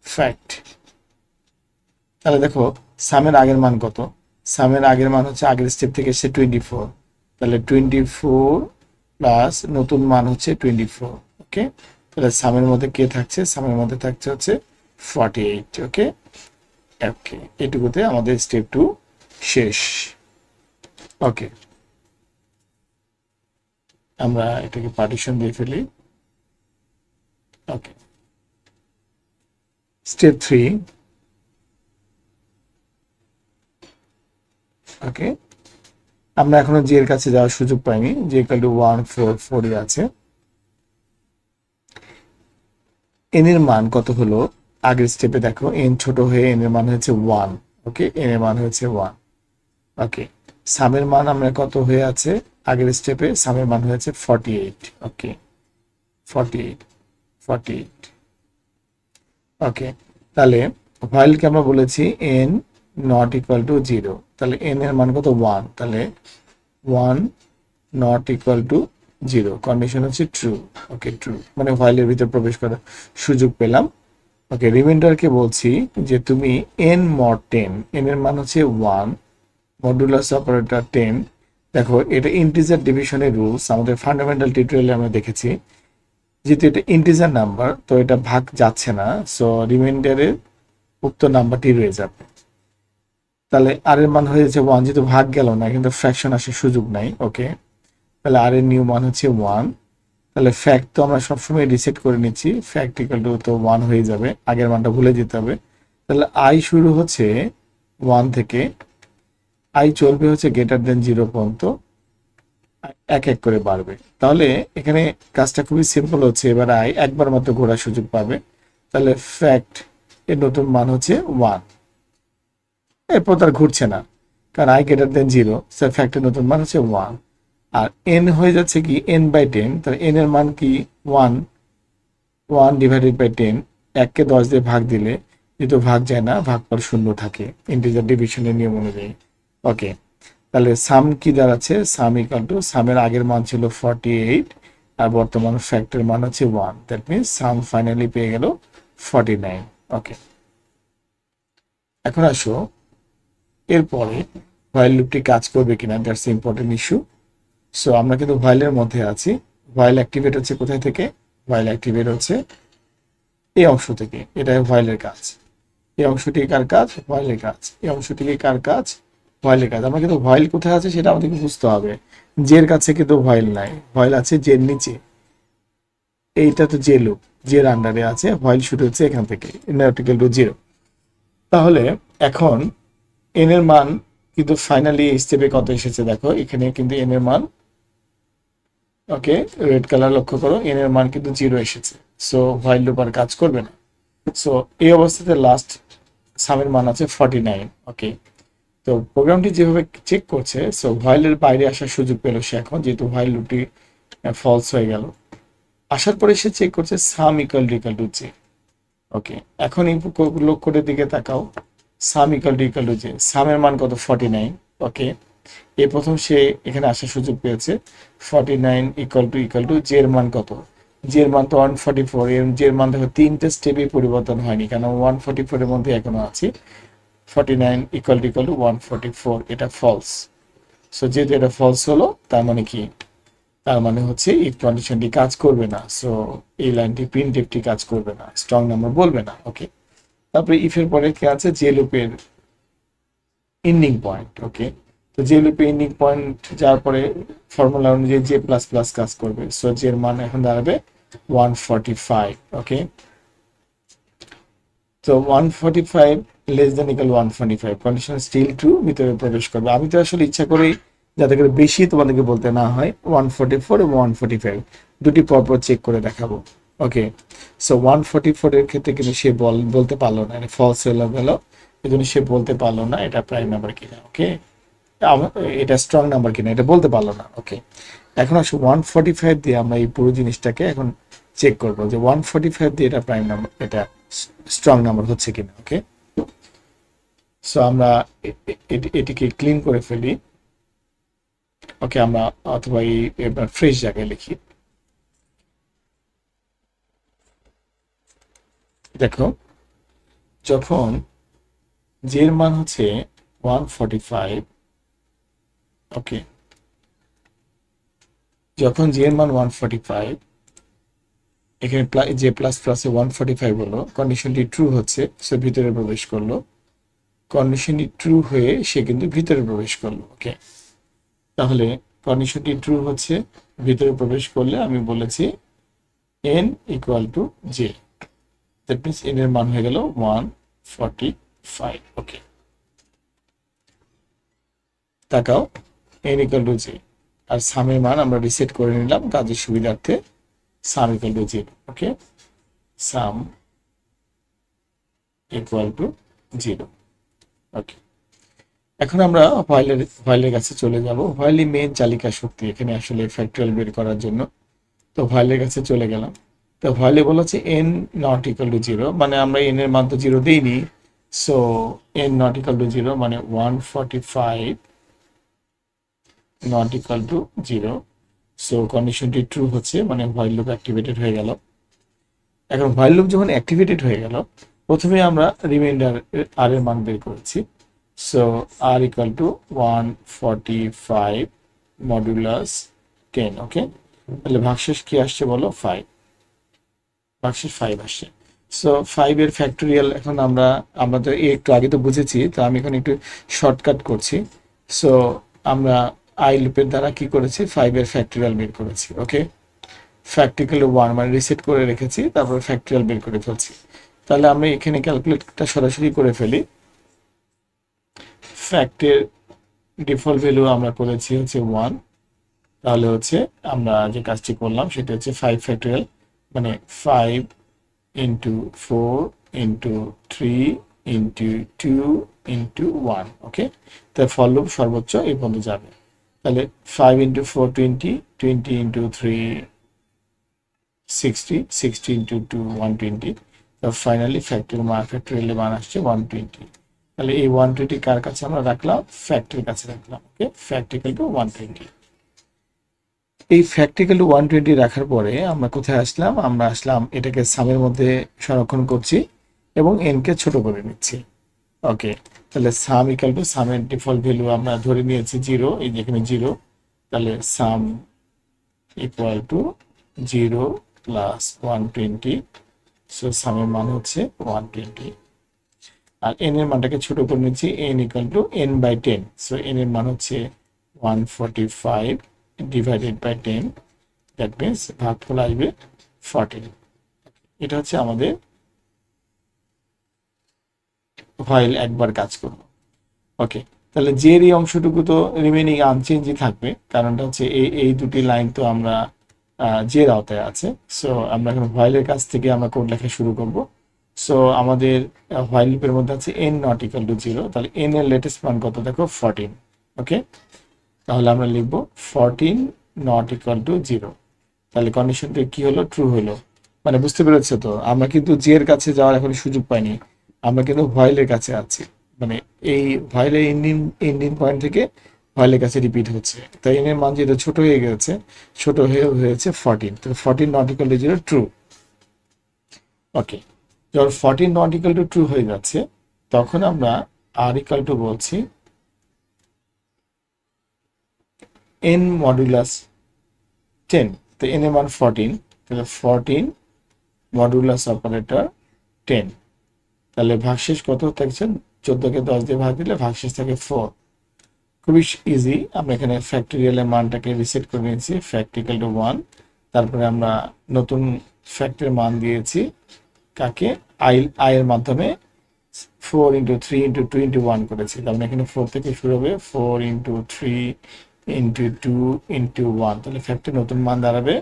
fact. তাহলে দেখো সামের আগের মান কত, সামের আগের মান হচ্ছে আগের স্টেপ থেকে এসে 24, তাহলে 24 প্লাস নতুন মান হচ্ছে 24। ওকে, তাহলে সামের মধ্যে কে থাকছে? সামের মধ্যে থাকছে হচ্ছে 48। ওকে ওকে, এটুকুতে আমাদের স্টেপ 2 শেষ। ওকে, আমরা এটাকে পার্টিশন দিয়ে ফেলি। ওকে, স্টেপ 3। ওকে, আমরা এখনো জি এর কাছে যাওয়ার সুযোগ পাইনি, যে ইকুয়াল টু 144 আছে। এন এর মান কত হলো? আগের স্টেপে দেখো এন ছোট হয়ে এন এর মান হয়েছে 1। ওকে, এন এর মান হয়েছে 1। ওকে, সামের মান আমরা কত হয়ে আছে? আগের স্টেপে সামের মান হয়েছে 48। ওকে, 48 48। ওকে, তাহলে হোয়াইলকে আমরা বলেছি এন নট ইকুয়াল টু 0, তাহলে এন এর মান কত? 1, তাহলে 1 নট ইকুয়াল টু 0, কন্ডিশন হচ্ছে ট্রু। ওকে, ট্রু মানে হোয়াইলের ভিতর প্রবেশ করার সুযোগ পেলাম। ওকে, রিমাইন্ডারকে বলছি যে তুমি n mod 10, n এর মান হচ্ছে 1, মডুলাস অপারেটর 10। দেখো এটা ইন্টিজার ডিভিশনের রুলস, আমাদের ফান্ডামেন্টাল টিউটোরিয়ালে আমরা দেখেছি। যেহেতু এটা ইন্টিজার নাম্বার, তো এটা ভাগ যাচ্ছে না, সো রিমাইন্ডারের উক্ত নাম্বারটি রয়ে যাবে। তাহলে আর এর মান হয়ে যাচ্ছে 1, যেহেতু ভাগ গেল না কিন্তু ফ্র্যাকশন আসার সুযোগ নাই। ওকে, তাহলে আর এর নিউ মান হচ্ছে 1। তাহলে ফ্যাক্ট তো আমরা সবসময় রিসেট করে নিচ্ছি, ফ্যাক্ট ইকুয়াল টু তো 1 হয়ে যাবে, আগের মানটা ভুলে যেতে হবে। তাহলে আই শুরু হচ্ছে 1 থেকে, আই চলবে হচ্ছে গ্রেটার দেন 0 পর্যন্ত, এক এক করে বাড়বে। তাহলে এখানে কাজটা খুবই সিম্পল হচ্ছে, এবার আই একবার মাত্র ঘোরার সুযোগ পাবে। তাহলে ফ্যাক্ট এর নতুন মান হচ্ছে 1, এরপর তার ঘুরছে না, কারণ আই গ্রেটার দেন 0, ফ্যাক্টের নতুন মান হচ্ছে 1। আর এন হয়ে যাচ্ছে কি n/10, তাহলে এন এর মান কি 1, 1 ডিভাইডেড বাই 10, 1কে 10 দিয়ে ভাগ দিলে যেহেতু ভাগ যায় না, ভাগ পর শূন্য থাকে ইন্টিজার ডিভিশনের নিয়ম অনুযায়ী। ওকে, তাহলে সাম কি দাঁড়াচ্ছে? সাম ইকুয়াল টু, সামের আগের মান ছিল 48 আর বর্তমান ফ্যাক্টর মান হচ্ছে 1, দ্যাট মিনস সাম ফাইনালি পেয়ে গেল 49। ওকে, এখন আসো এরপরে হোয়াইল লুপটি কাজ করবে কিনা, দ্যাটস ইম্পর্টেন্ট ইস্যু। সো আমরা কিন্তু হোয়াইলের মধ্যে আছি। হোয়াইল অ্যাক্টিভেট হচ্ছে কোথায় থেকে? হোয়াইল অ্যাক্টিভেট হচ্ছে এই অংশ থেকে, এটা হোয়াইলের কাজ। এই অংশটি কার কাজ? হোয়াইলের কাজ। এই অংশটি কার কাজ? হোয়াইলের কাজ। আমরা কিন্তু হোয়াইল কোথায় আছে সেটা আমাদেরকে বুঝতে হবে। জের কাছে কিন্তু হোয়াইল নাই, হোয়াইল আছে জের নিচে। এইটা তো জে লুপ, জের আন্ডারে আছে, হোয়াইল শুরু হচ্ছে এখান থেকে, ইকুয়াল টু 0। তাহলে এখন এন এর মান কিন্তু ফাইনালি এই স্টেপে কত এসেছে দেখো, এখানে কিন্তু এন এর মান, ওকে রেড কালার লক্ষ্য করো, এন এর মান কিন্তু 0 এসেছে। সো হোয়াইল লুপ আর কাজ করবে না। সো এই অবস্থাতে লাস্ট সামের মান আছে 49। ওকে, তো প্রোগ্রামটি যেভাবে চেক করছে, সো হোয়াইলের বাইরে আসার সুযোগ পেল সে এখন, যেহেতু হোয়াইল লুপটি ফলস হয়ে গেল। আসার পরে সে চেক করছে সাম ইকুয়াল টু জে। ওকে, এখন এই লক্ষ্যটির দিকে তাকাও, সাম ইকুয়াল টু জে, সামের মান কত? 49। ওকে, এই প্রথম সে এখানে আসার সুযোগ পেয়েছে। 49 ইকুয়াল টু জে এর মান কত? জে এর মান তো 144, এর জে এর মান দেখো তিনটে স্টেপে পরিবর্তন হয়নি, কারণ 144 এর মধ্যে এখনো আছে। 49 ইকুয়াল টু 144, এটা ফলস। সো যেহেতু এটা ফলস হলো, তার মানে কি? তার মানে হচ্ছে ইফ কন্ডিশনটি কাজ করবে না। সো এই লাইনটি প্রিন্টএফটি কাজ করবে না, স্ট্রং নাম্বার বলবে না। ওকে, তারপরে ইফের পরে কি আছে? জে লুপের এন্ডিং পয়েন্ট। ওকে, তো জে লুপে এন্ডিং পয়েন্ট যাওয়ার পরে ফর্মুলা অনুযায়ী জে প্লাস প্লাস কাজ করবে। সো জে এর মান এখন দাঁড়াবে 145। ওকে, তো 145 less than equal 145, condition still true, ভিতরে প্রবেশ করবে। আমি তো আসলে ইচ্ছা করেই যাতে করে বেশি তোমাদেরকে বলতে না হয়, 144 এবং 145 দুটি পরপর চেক করে দেখাবো। ওকে, সো 144 এর ক্ষেত্রে কিন্তু সে বলতে পারলো না, ফলস হয়ে গেল, এই জন্য সে বলতে পারলো না এটা প্রাইম নাম্বার কিনা। ওকে, এটা স্ট্রং নাম্বার কিনা এটা বলতে পারলো না। ওকে, এখন আসলে 145 দিয়ে আমরা এই পুরো জিনিসটাকে এখন চেক করবো যে 145 দিয়ে এটা প্রাইম নাম্বার, এটা স্ট্রং নাম্বার হচ্ছে কিনা। ওকে, সো আমরা এটিকে ক্লিন করে ফেলি। ওকে, আমরা অথবা এই ফ্রেশ জায়গায় লিখি। দেখো, যখন জে এর মান হচ্ছে 145, ওকে যখন j এর মান 145, এখানে যে প্লাস প্লাসে 145 হলো, কন্ডিশনটি ট্রু হচ্ছে, সে ভিতরে প্রবেশ করলো। কন্ডিশনটি ট্রু হয়ে সে কিন্তু ভিতরে প্রবেশ করলো। ওকে, তাহলে কন্ডিশনটি ট্রু হচ্ছে, ভিতরে প্রবেশ করলে আমি বলেছি n equal two j, that means n এর মান হয়ে গেল 145। ওকে, তাকাও, n ইকুয়াল টু j, আর সামের মান আমরা রিসেট করে নিলাম কাজের সুবিধার্থে, সাম equal to 0। Okay, some equal to 0। ওকে, এখন আমরা হোয়াইলের কাছে চলে যাব। হোয়াইলই মেন চালিকা শক্তি এখানে আসলে ফ্যাক্টরিয়াল বের করার জন্য। তো হোয়াইলের কাছে চলে গেলাম। তো হোয়াইলে বলা হচ্ছে n নট ইকুয়াল টু 0, মানে আমরা n এর মান তো 0 দিইনি, so n not equal to 0 মানে 145 নট ইকুয়াল টু 0। সো কন্ডিশনটি ট্রু হচ্ছে, মানে হোয়াইল লুপ অ্যাক্টিভেটেড হয়ে গেল। এখন হোয়াইল লুপ যখন অ্যাক্টিভেটেড হয়ে গেল, প্রথমে আমরা রিমাইন্ডার আর এর মান বের করেছি। So r equal to 145 modulus 10। Okay, তাহলে ভাগশেষ কি আসছে বলো? 5, ভাগশেষ 5 আসছে। সো 5 এর ফ্যাক্টোরিয়াল এখন আমরা তো একটু আগে তো বুঝেছি, তো আমি এখন একটু শর্টকাট করছি। সো আমরা আই লুপের দ্বারা কি করেছি? 5 এর ফ্যাক্টোরিয়াল বের করেছি। ওকে, ফ্যাক্টরিয়াল 1 মানে রিসেট করে রেখেছি, তারপর ফ্যাক্টরিয়াল বের করে ফেলছি। তাহলে আমরা এখানে ক্যালকুলেটরটা সরাসরি করে ফেলি। ফ্যাক্টের ডিফল্ট ভ্যালু আমরা করেছি হচ্ছে 1, তাহলে হচ্ছে আমরা যে কাজটি করলাম সেটা হচ্ছে 5 ফ্যাক্টরিয়াল, মানে 5 ইন্টু 4 ইন্টু 3 ইন্টু 2 ইন্টু 1। ওকে, তাই ফর লুপ সর্বোচ্চ এই পর্যন্ত যাবে। তাহলে 5 ইন্টু 4 20, 20 ইন্টু 3 60, 60 ইন্টু 2 120। তো ফাইনালি ফ্যাক্টরিয়ালের মান আসছে 120। তাহলে এই 120 কার কাছে আমরা রাখলাম? ফ্যাক্টরির কাছে রাখলাম। ওকে, ফ্যাক্টরিক্যাল টু 120। এই ফ্যাক্টরিক্যাল টু 120 রাখার পরে আমরা কোথায় আসলাম? আমরা আসলাম এটাকে সামের মধ্যে সংরক্ষণ করছি এবং n কে ছোট করে নিচ্ছি। ওকে, তাহলে সাম ইকুয়াল টু, সামের ডিফল্ট ভ্যালু আমরা ধরে নিয়েছি 0, এই যেখানে 0, তাহলে sum equal to 0 plus 120। So সামের মান হচ্ছে 120, আর n এর মানটাকে ছোট করে নিচ্ছি, n equal to n by 10। So n এর মান হচ্ছে 145 ডিভাইডেড বাই 10, দ্যাট মিনস ভাগফল আসবে 14। এটা হচ্ছে আমাদের হোয়াইল একবার কাজ করলো। ওকে, তাহলে জের এই অংশটুকু তো রিমেনিং আনচেঞ্জই থাকবে, কারণটা হচ্ছে এই দুটি লাইন তো আমরা জের আওতায় আছে। সো আমরা এখন হোয়াইলের কাছ থেকে আমরা কোড লেখা শুরু করব। সো আমাদের হোয়াইল লুপের মধ্যে আছে n নট ইকুয়াল টু 0, তাহলে n এর লেটেস্ট মান কত? দেখো 14। ওকে, তাহলে আমরা লিখবো 14 নট ইকুয়াল টু 0। তাহলে কন্ডিশনটা কি হলো? ট্রু হলো। মানে বুঝতে পেরেছো তো, আমরা কিন্তু j এর কাছে যাওয়ার এখন সুযোগ পাইনি, আমরা কিন্তু হোয়াইলের কাছে আছি। মানে এই হোয়াইলের এন্ডিং পয়েন্ট থেকে হোয়াইলের কাছে রিপিট হচ্ছে, তাই n এর মান যেটা ছোট হয়ে গেছে, ছোট হয়ে হয়েছে 14। তো 14 নট ইকুয়াল টু 0 ট্রু। ওকে, যখন 14 নট ইকুয়াল টু ট্রু হয়ে যাচ্ছে, তখন আমরা r ইকুয়াল টু বলছি n মডুলাস 10। তো n এর মান 14, তাহলে 14 মডুলাস অপারেটর 10। তাহলে ভাগশেষ কত থাকছে? 14কে 10 দিয়ে ভাগ দিলে ভাগশেষ থাকে 4। খুবই ইজি, আমরা এখানে ফ্যাক্টরিয়ালের মানটাকে রিসেট করে নিয়েছি, ফ্যাক্টরিক্যাল টু 1। তারপরে আমরা নতুন ফ্যাক্টরের মান দিয়েছি কাকে? আই এর মাধ্যমে 4 ইন্টু 3 ইন্টু 2 ইন্টু 1 করেছি। তার মানে এখানে 4 থেকে শুরু হবে, 4 ইন্টু 3 ইন্টু 2 ইন্টু 1। তাহলে ফ্যাক্টর নতুন মান দাঁড়াবে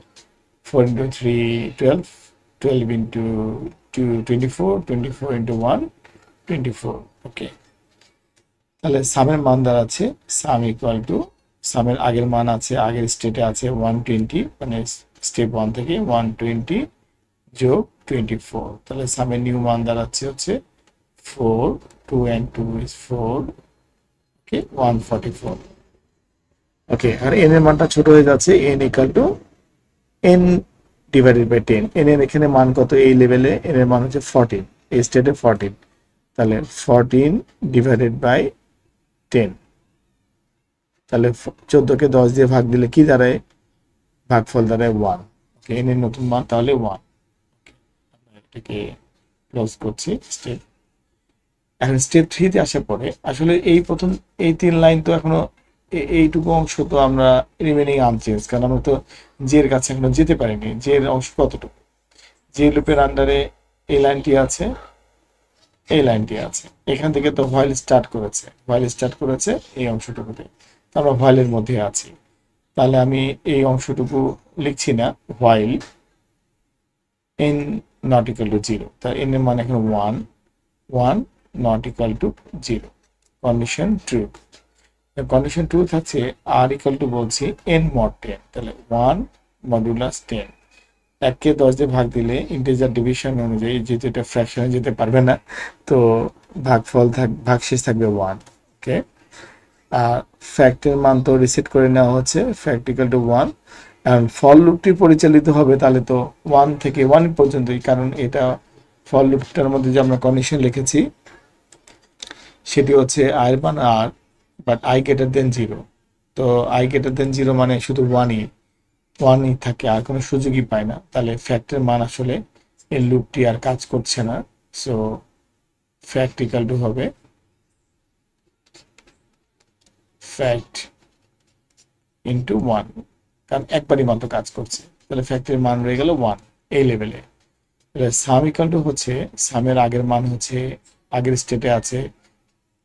4 ইন্টু 3 12, 12 ইন্টু 2 24, 24 ইন্টু 1 24। ওকে, তাহলে সামের মান দাঁড়াচ্ছে, সাম ইকুয়াল টু, সামের আগের মান আছে, আগের স্টেটে আছে 120, মানে স্টেপ 1 থেকে 120 যোগ 24। তাহলে সামের নিউ মান দাঁড়াচ্ছে হচ্ছে 4, 2 and 2 is 4, okay 144। Okay, R n এর মানটা ছোট হয়ে যাচ্ছে, n equal to n divided by 10। n এর এখানে মান কত? এই লেভেলে n এর মান হচ্ছে 14, এই স্টেটে 14। তাহলে 14 ডিভাইডেড বাই 10, তাহলে 14কে 10 দিয়ে ভাগ দিলে কি দাঁড়ায়? ভাগফল দ্বারা 1, ওকে, n এর নতুন মান তাহলে 1। এটাকে ক্লোজ করছি স্টেপ। এখন স্টেপ 3 তে আসার পরে আসলে এই প্রথম এই 3 লাইন তো এখনো এইটুকু অংশ তো আমরা রিমেনিং আনচেঞ্জ, কারণ আমরা তো জের কাছে এখনো যেতে পারিনি। জের অংশ কতটুকু, যে লুপের আন্ডারে এই লাইনটি আছে, এই লাইনটি আছে, এখান থেকে তো হোয়াইল স্টার্ট করেছে এই অংশটুকুতে, আমরা হোয়াইলের মধ্যে আছি। তাহলে আমি এই অংশটুকু লিখছি না, while n not equal to 0, তার n এর মান এখন 1 not equal to 0, condition true. Condition true থাকছে আর ইকুয়াল টু বলছি n mod 10, তাহলে 1 মডুলাস 10। 1 কে 10 দিয়ে ভাগ দিলে ইন্টিজার ডিভিশন অনুযায়ী, যেহেতু এটা ফ্র্যাকশনে যেতে পারবে না, তো ভাগশেষ থাকবে 1, ওকে। আর ফ্যাক্টের মান তো রিসেট করে নেওয়া হচ্ছে, ফ্যাক্ট ইকুয়াল টু 1। আর ফল লুপটি পরিচালিত হবে তাহলে তো 1 থেকে 1 পর্যন্তই, কারণ এটা ফল লুপটার মধ্যে যে আমরা কন্ডিশন লিখেছি সেটি হচ্ছে i এর মান r, but i greater than 0। তো i গ্রেটার দেন 0 মানে শুধু 1ই থাকে, আর কোনো সুযোগই পায় না। তাহলে ফ্যাক্টের মান আসলে এই লুপটি আর কাজ করছে না। সো ফ্যাক্ট ইকুয়াল টু হবে ফ্যাক্ট ইন্টু 1, কারণ একবারই মাত্র কাজ করছে। তাহলে ফ্যাক্টের মান রয়ে গেল 1 এই লেভেলে। তাহলে সাম ইকুয়াল টু হচ্ছে, সামের আগের মান হচ্ছে, আগের স্টেটে আছে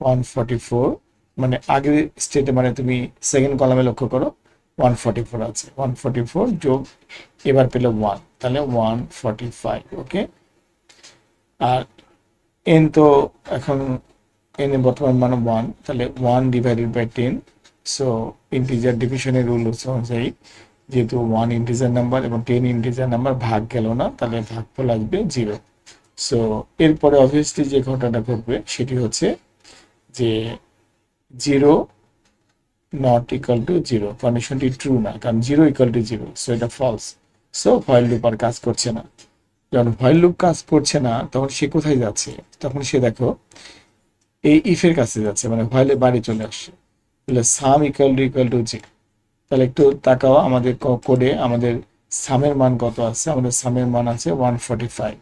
144, মানে আগের স্টেটে মানে তুমি সেকেন্ড কলামে লক্ষ্য করো 144 আছে, 144 যোগ এবার পেলো 1, তাহলে 145, ওকে। আর n তো এখন n এর বর্তমান মান 1, তাহলে 1 ডিভাইডেড বাই 10। সো ইন্টিজার ডিভিশনের রুল অনুযায়ী যেহেতু 1 ইন্টিজার নাম্বার এবং 10 ইন্টিজার নাম্বার, ভাগ গেল না, তাহলে ভাগফল আসবে 0। সো এরপরে অবভিয়াসলি যে ঘটনাটা ঘটবে সেটি হচ্ছে যে 0 নট ইকুয়াল টু 0, কন্ডিশনটি ট্রু না, কারণ 0 ইকুয়াল টু 0, সো এটা ফলস। সো হোয়াইল লুপ আর কাজ করছে না। যখন হোয়াইল লুপ কাজ করছে না তখন সে কোথায় যাচ্ছে, তখন সে দেখো এই ইফের কাছে যাচ্ছে, মানে হোয়াইলের বাইরে চলে আসছে। তাহলে সাম ইকুয়াল টু 0। তাহলে একটু তাকাও আমাদের কোডে আমাদের সামের মান কত আছে, আমাদের সামের মান আছে 145।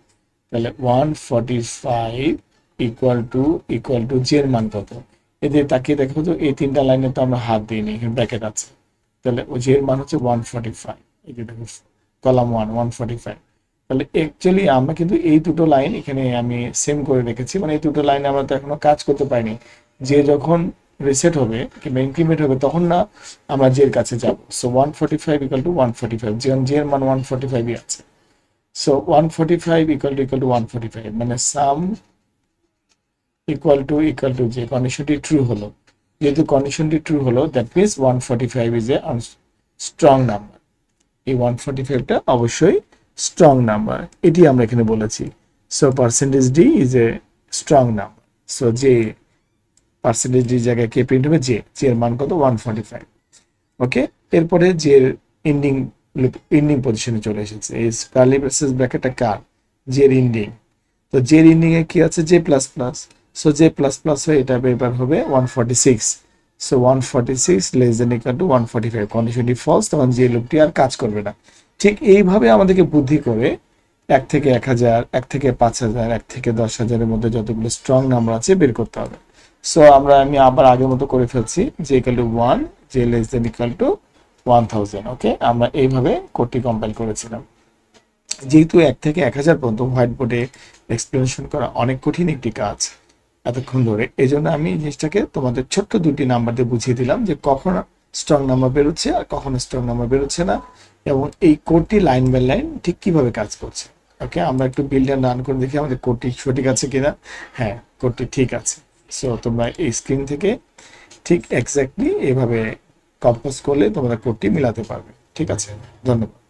তাহলে 145 ইকুয়াল টু জের মান কত, এদের তাকিয়ে দেখো তো এই 3টা লাইনে তো আমরা হাত দিইনি, এখানে ব্র্যাকেট আছে। তাহলে ও জের মান হচ্ছে 145, এই যে দেখো কলাম 145। তাহলে অ্যাকচুয়ালি আমরা কিন্তু এই দুটো লাইন এখানে আমি সেম করে রেখেছি, মানে এই দুটো লাইনে আমরা তো এখনো কাজ করতে পারিনি। যে যখন রিসেট হবে কিংবা ইনক্রিমেন্ট হবে তখন না আমরা জের কাছে যাব। সো 145 ইকুয়াল টু 145, যেমন জের মান 145ই আছে। সো 145 ইকুয়াল টু 145, মানে সাম ইকুয়াল টু যে কন্ডিশনটি ট্রু হলো, যেহেতু কন্ডিশনটি ট্রু হলো that means 145 is a strong number. এই 145টা অবশ্যই স্ট্রং নাম্বার, এটি আমরা এখানে বলেছি। So percentage D is a strong number. So যে পার্সেন্টেজ ডি জায়গায় কে প্রিন্ট হবে, জে এর মান কত 145, ওকে। এরপরে যে এন্ডিং পজিশনে চলে এসেছে, এই কার্লি ব্র্যাকেটটা কার, জের এন্ডিং। তো জের এন্ডিং এ কি আছে, J plus plus. So J plus plus হয়ে এটা এবার হবে 146। So 146 less than equal to 145, কন্ডিশনটি ফলস, তখন যে লুপটি আর কাজ করবে না। ঠিক এইভাবে আমাদেরকে বুদ্ধি করে 1 থেকে 1000, 1 থেকে 5000, 1 থেকে 10,000-এর মধ্যে যতগুলো স্ট্রং নাম্বার আছে বের করতে হবে। সো আমি আবার আগের মতো করে ফেলছি, J equal to 1, J less than equal two 1000, ওকে। আমরা এইভাবে কোডটি কম্পাইল করেছিলাম। যেহেতু 1 থেকে 1000 পর্যন্ত হোয়াইট বোর্ডে এক্সপ্লেনেশন করা অনেক কঠিন একটি কাজ এতক্ষণ ধরে, এই জন্য আমি জিনিসটাকে তোমাদের ছোট্ট দুটি নাম্বার দিয়ে বুঝিয়ে দিলাম যে কখন স্ট্রং নাম্বার বেরোচ্ছে আর কখন স্ট্রং নাম্বার বেরোচ্ছে না, এবং এই কোডটি লাইন বাই লাইন ঠিক কিভাবে কাজ করছে, ওকে। আমরা একটু বিল্ডার রান করে দেখি আমাদের কোডটি সঠিক আছে কিনা। হ্যাঁ, কোডটি ঠিক আছে। সো তোমরা এই স্ক্রিন থেকে ঠিক এক্স্যাক্টলি এভাবে কম্পোজ করলে তোমরা কোডটি মিলাতে পারবে। ঠিক আছে, ধন্যবাদ।